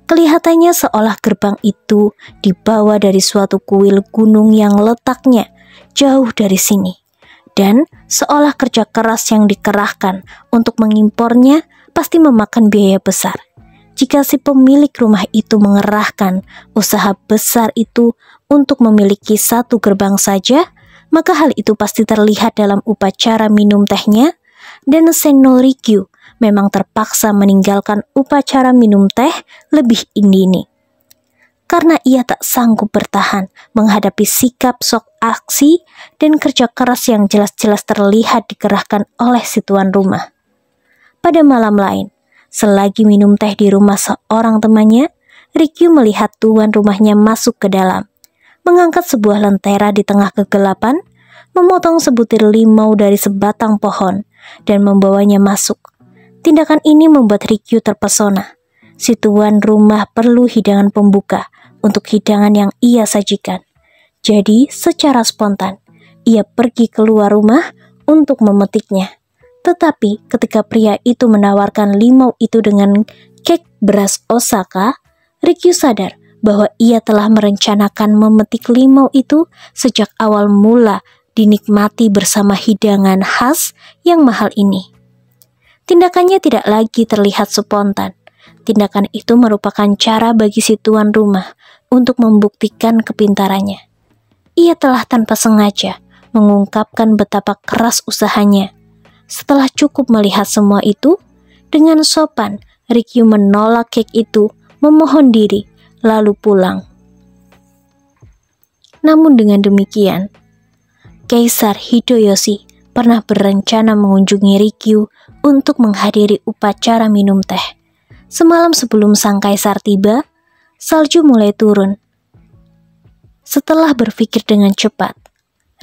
Speaker 1: Kelihatannya seolah gerbang itu dibawa dari suatu kuil gunung yang letaknya jauh dari sini. Dan seolah kerja keras yang dikerahkan untuk mengimpornya pasti memakan biaya besar. Jika si pemilik rumah itu mengerahkan usaha besar itu untuk memiliki satu gerbang saja, maka hal itu pasti terlihat dalam upacara minum tehnya, dan Senno Rikyu memang terpaksa meninggalkan upacara minum teh lebih dini. Karena ia tak sanggup bertahan menghadapi sikap sok aksi dan kerja keras yang jelas-jelas terlihat dikerahkan oleh si tuan rumah. Pada malam lain, selagi minum teh di rumah seorang temannya, Rikyu melihat tuan rumahnya masuk ke dalam, mengangkat sebuah lentera di tengah kegelapan, memotong sebutir limau dari sebatang pohon, dan membawanya masuk. Tindakan ini membuat Rikyu terpesona. Si tuan rumah perlu hidangan pembuka untuk hidangan yang ia sajikan. Jadi, secara spontan, ia pergi keluar rumah untuk memetiknya. Tetapi, ketika pria itu menawarkan limau itu dengan kek beras Osaka, Rikyu sadar bahwa ia telah merencanakan memetik limau itu sejak awal mula dinikmati bersama hidangan khas yang mahal ini. Tindakannya tidak lagi terlihat spontan. Tindakan itu merupakan cara bagi si tuan rumah untuk membuktikan kepintarannya. Ia telah tanpa sengaja mengungkapkan betapa keras usahanya. Setelah cukup melihat semua itu, dengan sopan Rikyu menolak kek itu, memohon diri, lalu pulang. Namun dengan demikian, Kaisar Hideyoshi pernah berencana mengunjungi Rikyu untuk menghadiri upacara minum teh. Semalam sebelum sang kaisar tiba, salju mulai turun. Setelah berpikir dengan cepat,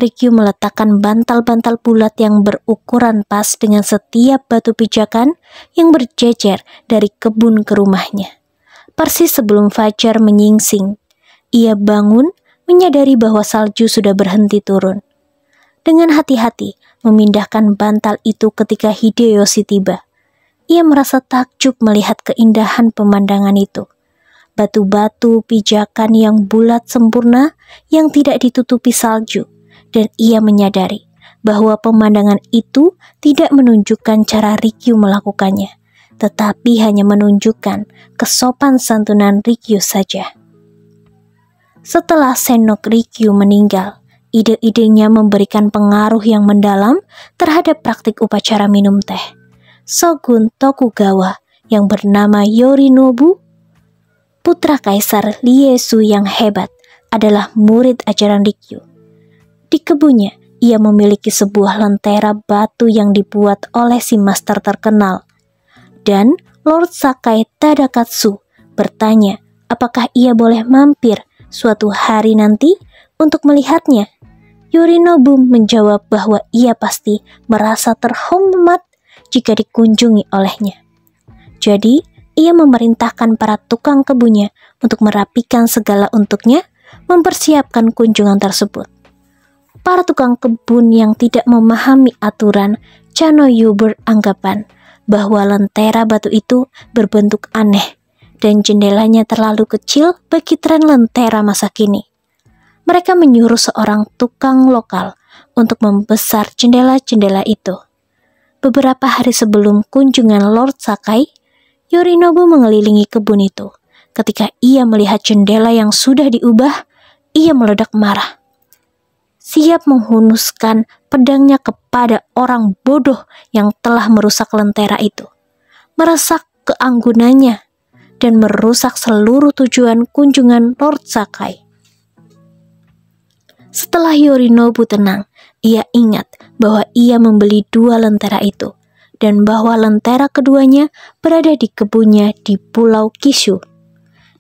Speaker 1: Rikyu meletakkan bantal-bantal bulat yang berukuran pas dengan setiap batu pijakan yang berjejer dari kebun ke rumahnya. Persis sebelum fajar menyingsing, ia bangun menyadari bahwa salju sudah berhenti turun. Dengan hati-hati memindahkan bantal itu ketika Hideyoshi tiba. Ia merasa takjub melihat keindahan pemandangan itu. Batu-batu pijakan yang bulat sempurna yang tidak ditutupi salju, dan ia menyadari bahwa pemandangan itu tidak menunjukkan cara Rikyu melakukannya, tetapi hanya menunjukkan kesopan santunan Rikyu saja. Setelah Senok Rikyu meninggal, ide-idenya memberikan pengaruh yang mendalam terhadap praktik upacara minum teh. Shogun Tokugawa yang bernama Yorinobu, putra Kaisar Ieyasu yang hebat, adalah murid ajaran Rikyu. Di kebunnya, ia memiliki sebuah lentera batu yang dibuat oleh si master terkenal. Dan Lord Sakai Tadakatsu bertanya apakah ia boleh mampir suatu hari nanti untuk melihatnya. Yorinobu menjawab bahwa ia pasti merasa terhormat jika dikunjungi olehnya. Jadi, ia memerintahkan para tukang kebunnya untuk merapikan segala untuknya, mempersiapkan kunjungan tersebut. Para tukang kebun yang tidak memahami aturan Chanoyu beranggapan bahwa lentera batu itu berbentuk aneh dan jendelanya terlalu kecil bagi tren lentera masa kini. Mereka menyuruh seorang tukang lokal untuk membesar jendela-jendela itu. Beberapa hari sebelum kunjungan Lord Sakai, Yorinobu mengelilingi kebun itu. Ketika ia melihat jendela yang sudah diubah, ia meledak marah. Siap menghunuskan pedangnya kepada orang bodoh yang telah merusak lentera itu, merusak keanggunannya, dan merusak seluruh tujuan kunjungan Lord Sakai. Setelah Yorinobu tenang, ia ingat bahwa ia membeli 2 lentera itu, dan bahwa lentera keduanya berada di kebunnya di Pulau Kishu.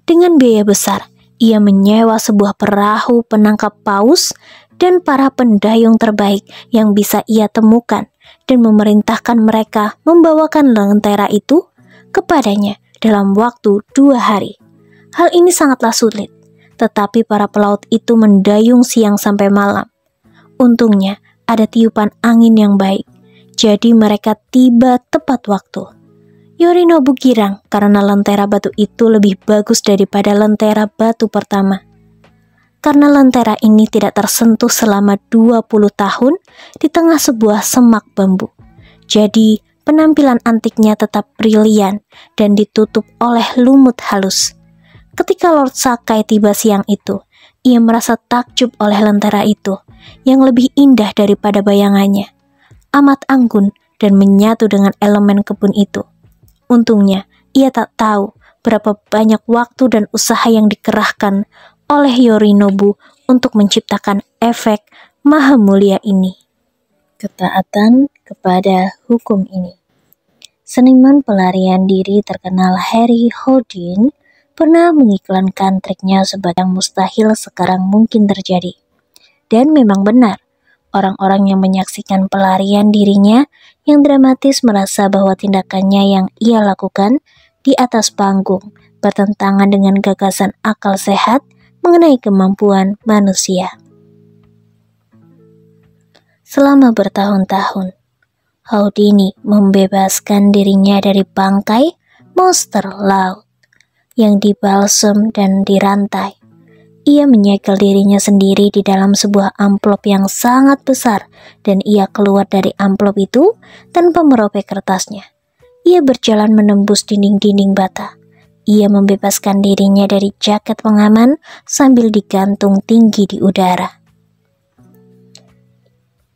Speaker 1: Dengan biaya besar, ia menyewa sebuah perahu penangkap paus dan para pendayung terbaik yang bisa ia temukan, dan memerintahkan mereka membawakan lentera itu kepadanya dalam waktu 2 hari. Hal ini sangatlah sulit, tetapi para pelaut itu mendayung siang sampai malam. Untungnya ada tiupan angin yang baik, jadi mereka tiba tepat waktu. Yorinobu girang karena lentera batu itu lebih bagus daripada lentera batu pertama. Karena lentera ini tidak tersentuh selama 20 tahun di tengah sebuah semak bambu. Jadi penampilan antiknya tetap brilian dan ditutup oleh lumut halus. Ketika Lord Sakai tiba siang itu, ia merasa takjub oleh lentera itu yang lebih indah daripada bayangannya. Amat anggun dan menyatu dengan elemen kebun itu. Untungnya, ia tak tahu berapa banyak waktu dan usaha yang dikerahkan oleh Yorinobu untuk menciptakan efek maha mulia ini. Ketaatan kepada hukum ini. Seniman pelarian diri terkenal Harry Houdin pernah mengiklankan triknya sebagai yang mustahil sekarang mungkin terjadi. Dan memang benar, orang-orang yang menyaksikan pelarian dirinya yang dramatis merasa bahwa tindakannya yang ia lakukan di atas panggung bertentangan dengan gagasan akal sehat mengenai kemampuan manusia. Selama bertahun-tahun, Houdini membebaskan dirinya dari bangkai monster laut yang dibalsem dan dirantai. Ia menyegel dirinya sendiri di dalam sebuah amplop yang sangat besar dan ia keluar dari amplop itu tanpa merobek kertasnya. Ia berjalan menembus dinding-dinding bata. Ia membebaskan dirinya dari jaket pengaman sambil digantung tinggi di udara.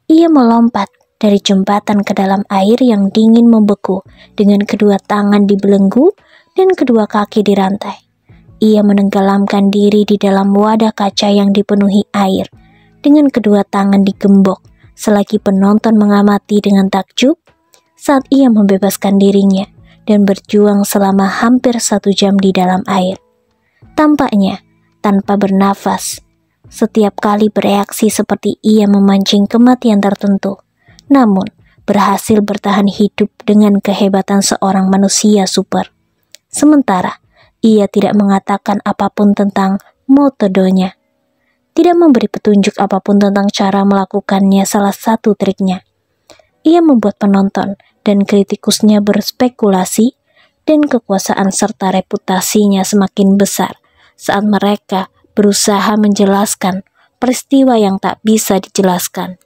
Speaker 1: Ia melompat dari jembatan ke dalam air yang dingin membeku dengan kedua tangan dibelenggu dan kedua kaki dirantai. Ia menenggelamkan diri di dalam wadah kaca yang dipenuhi air dengan kedua tangan digembok selagi penonton mengamati dengan takjub saat ia membebaskan dirinya dan berjuang selama hampir 1 jam di dalam air. Tampaknya tanpa bernafas, setiap kali bereaksi seperti ia memancing kematian tertentu, namun berhasil bertahan hidup dengan kehebatan seorang manusia super. Sementara ia tidak mengatakan apapun tentang metodenya, tidak memberi petunjuk apapun tentang cara melakukannya salah satu triknya. Ia membuat penonton dan kritikusnya berspekulasi dan kekuasaan serta reputasinya semakin besar saat mereka berusaha menjelaskan peristiwa yang tak bisa dijelaskan.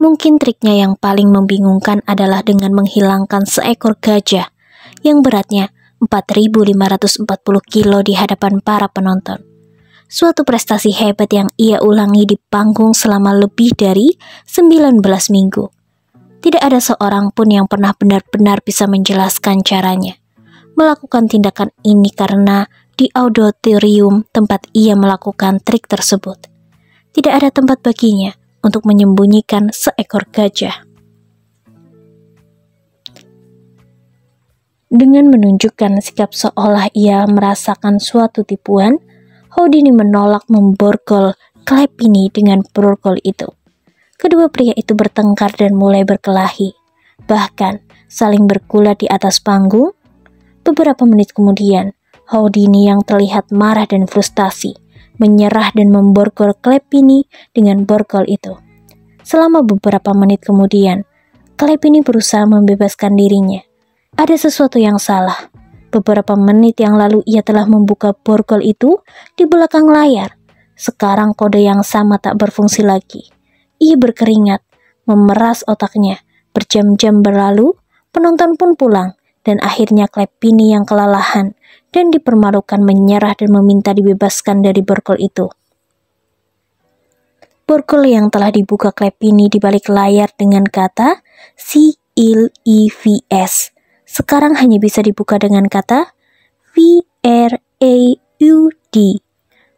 Speaker 1: Mungkin triknya yang paling membingungkan adalah dengan menghilangkan seekor gajah yang beratnya 4.540 kilo di hadapan para penonton. Suatu prestasi hebat yang ia ulangi di panggung selama lebih dari 19 minggu. Tidak ada seorang pun yang pernah benar-benar bisa menjelaskan caranya melakukan tindakan ini karena di auditorium tempat ia melakukan trik tersebut tidak ada tempat baginya untuk menyembunyikan seekor gajah. Dengan menunjukkan sikap seolah ia merasakan suatu tipuan, Houdini menolak memborgol klep ini dengan borgol itu. Kedua pria itu bertengkar dan mulai berkelahi, bahkan saling bergulat di atas panggung. Beberapa menit kemudian, Houdini yang terlihat marah dan frustasi, menyerah dan memborgol klep ini dengan borgol itu. Selama beberapa menit kemudian, klep ini berusaha membebaskan dirinya. Ada sesuatu yang salah. Beberapa menit yang lalu ia telah membuka borgol itu di belakang layar. Sekarang kode yang sama tak berfungsi lagi. Ia berkeringat, memeras otaknya. Berjam-jam berlalu, penonton pun pulang, dan akhirnya Klepini yang kelelahan dan dipermalukan menyerah dan meminta dibebaskan dari borgol itu. Borgol yang telah dibuka Klepini di balik layar dengan kata CILEVS sekarang hanya bisa dibuka dengan kata VRAUD.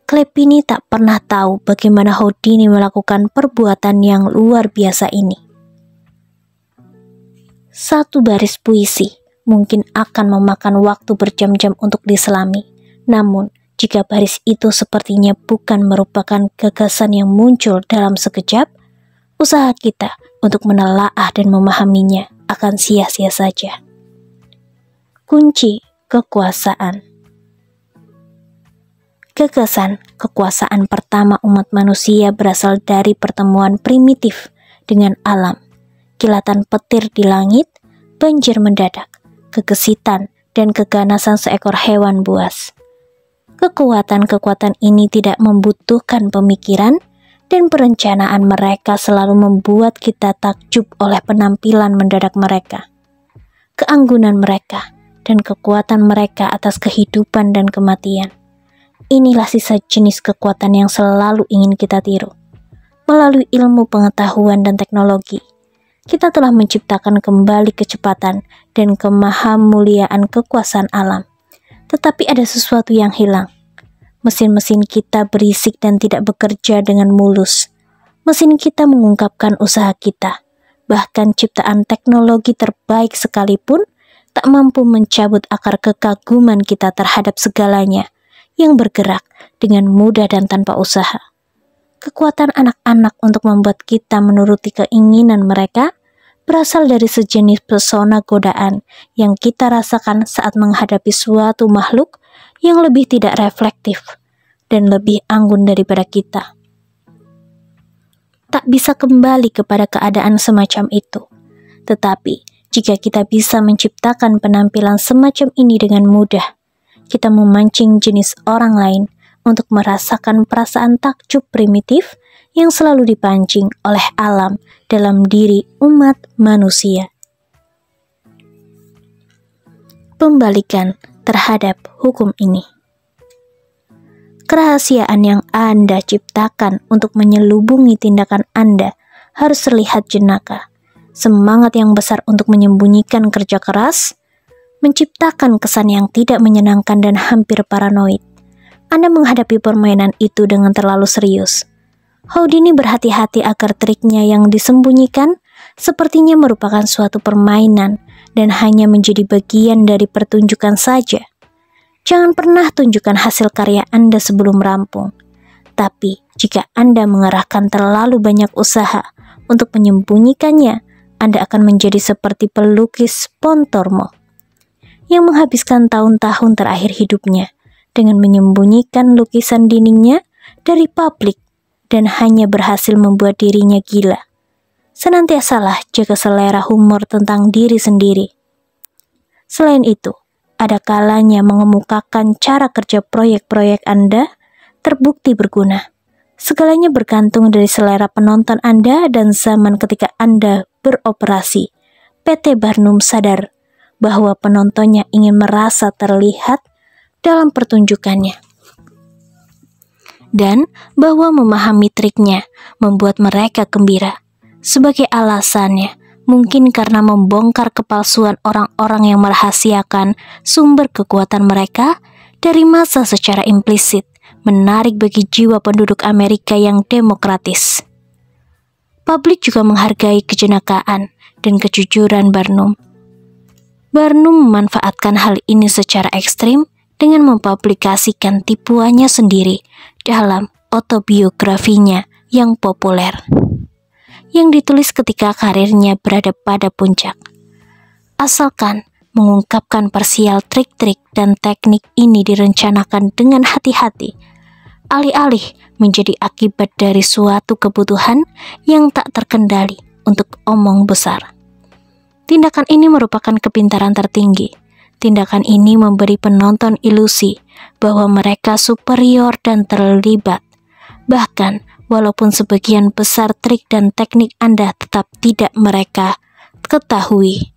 Speaker 1: Klepini tak pernah tahu bagaimana Houdini melakukan perbuatan yang luar biasa ini. Satu baris puisi mungkin akan memakan waktu berjam-jam untuk diselami. Namun, jika baris itu sepertinya bukan merupakan gagasan yang muncul dalam sekejap, usaha kita untuk menelaah dan memahaminya akan sia-sia saja. Kunci kekuasaan. Gagasan kekuasaan pertama umat manusia berasal dari pertemuan primitif dengan alam. Kilatan petir di langit, banjir mendadak, kegesitan dan keganasan seekor hewan buas. Kekuatan-kekuatan ini tidak membutuhkan pemikiran dan perencanaan, mereka selalu membuat kita takjub oleh penampilan mendadak mereka, keanggunan mereka, dan kekuatan mereka atas kehidupan dan kematian. Inilah sisa jenis kekuatan yang selalu ingin kita tiru. Melalui ilmu pengetahuan dan teknologi, kita telah menciptakan kembali kecepatan dan kemahamuliaan kekuasaan alam. Tetapi ada sesuatu yang hilang. Mesin-mesin kita berisik dan tidak bekerja dengan mulus. Mesin kita mengungkapkan usaha kita. Bahkan ciptaan teknologi terbaik sekalipun tak mampu mencabut akar kekaguman kita terhadap segalanya yang bergerak dengan mudah dan tanpa usaha. Kekuatan anak-anak untuk membuat kita menuruti keinginan mereka berasal dari sejenis pesona godaan yang kita rasakan saat menghadapi suatu makhluk yang lebih tidak reflektif dan lebih anggun daripada kita. Tak bisa kembali kepada keadaan semacam itu. Tetapi, jika kita bisa menciptakan penampilan semacam ini dengan mudah, kita memancing jenis orang lain untuk merasakan perasaan takjub primitif yang selalu dipancing oleh alam dalam diri umat manusia. Pembalikan terhadap hukum ini. Kerahasiaan yang Anda ciptakan untuk menyelubungi tindakan Anda harus terlihat jenaka. Semangat yang besar untuk menyembunyikan kerja keras, menciptakan kesan yang tidak menyenangkan dan hampir paranoid. Anda menghadapi permainan itu dengan terlalu serius. Houdini berhati-hati agar triknya yang disembunyikan sepertinya merupakan suatu permainan dan hanya menjadi bagian dari pertunjukan saja. Jangan pernah tunjukkan hasil karya Anda sebelum rampung. Tapi, jika Anda mengerahkan terlalu banyak usaha untuk menyembunyikannya, Anda akan menjadi seperti pelukis Pontormo yang menghabiskan tahun-tahun terakhir hidupnya dengan menyembunyikan lukisan dindingnya dari publik dan hanya berhasil membuat dirinya gila. Senantiasalah jaga selera humor tentang diri sendiri. Selain itu, ada kalanya mengemukakan cara kerja proyek-proyek Anda terbukti berguna. Segalanya bergantung dari selera penonton Anda dan zaman ketika Anda beroperasi. PT Barnum sadar bahwa penontonnya ingin merasa terlihat dalam pertunjukannya, dan bahwa memahami triknya membuat mereka gembira. Sebagai alasannya, mungkin karena membongkar kepalsuan orang-orang yang merahasiakan sumber kekuatan mereka dari massa secara implisit, menarik bagi jiwa penduduk Amerika yang demokratis. Publik juga menghargai kejenakaan dan kejujuran Barnum. Barnum memanfaatkan hal ini secara ekstrim dengan mempublikasikan tipuannya sendiri dalam autobiografinya yang populer, yang ditulis ketika karirnya berada pada puncak. Asalkan mengungkapkan parsial trik-trik dan teknik ini direncanakan dengan hati-hati, alih-alih menjadi akibat dari suatu kebutuhan yang tak terkendali untuk omong besar. Tindakan ini merupakan kepintaran tertinggi. Tindakan ini memberi penonton ilusi bahwa mereka superior dan terlibat. Bahkan, walaupun sebagian besar trik dan teknik Anda tetap tidak mereka ketahui.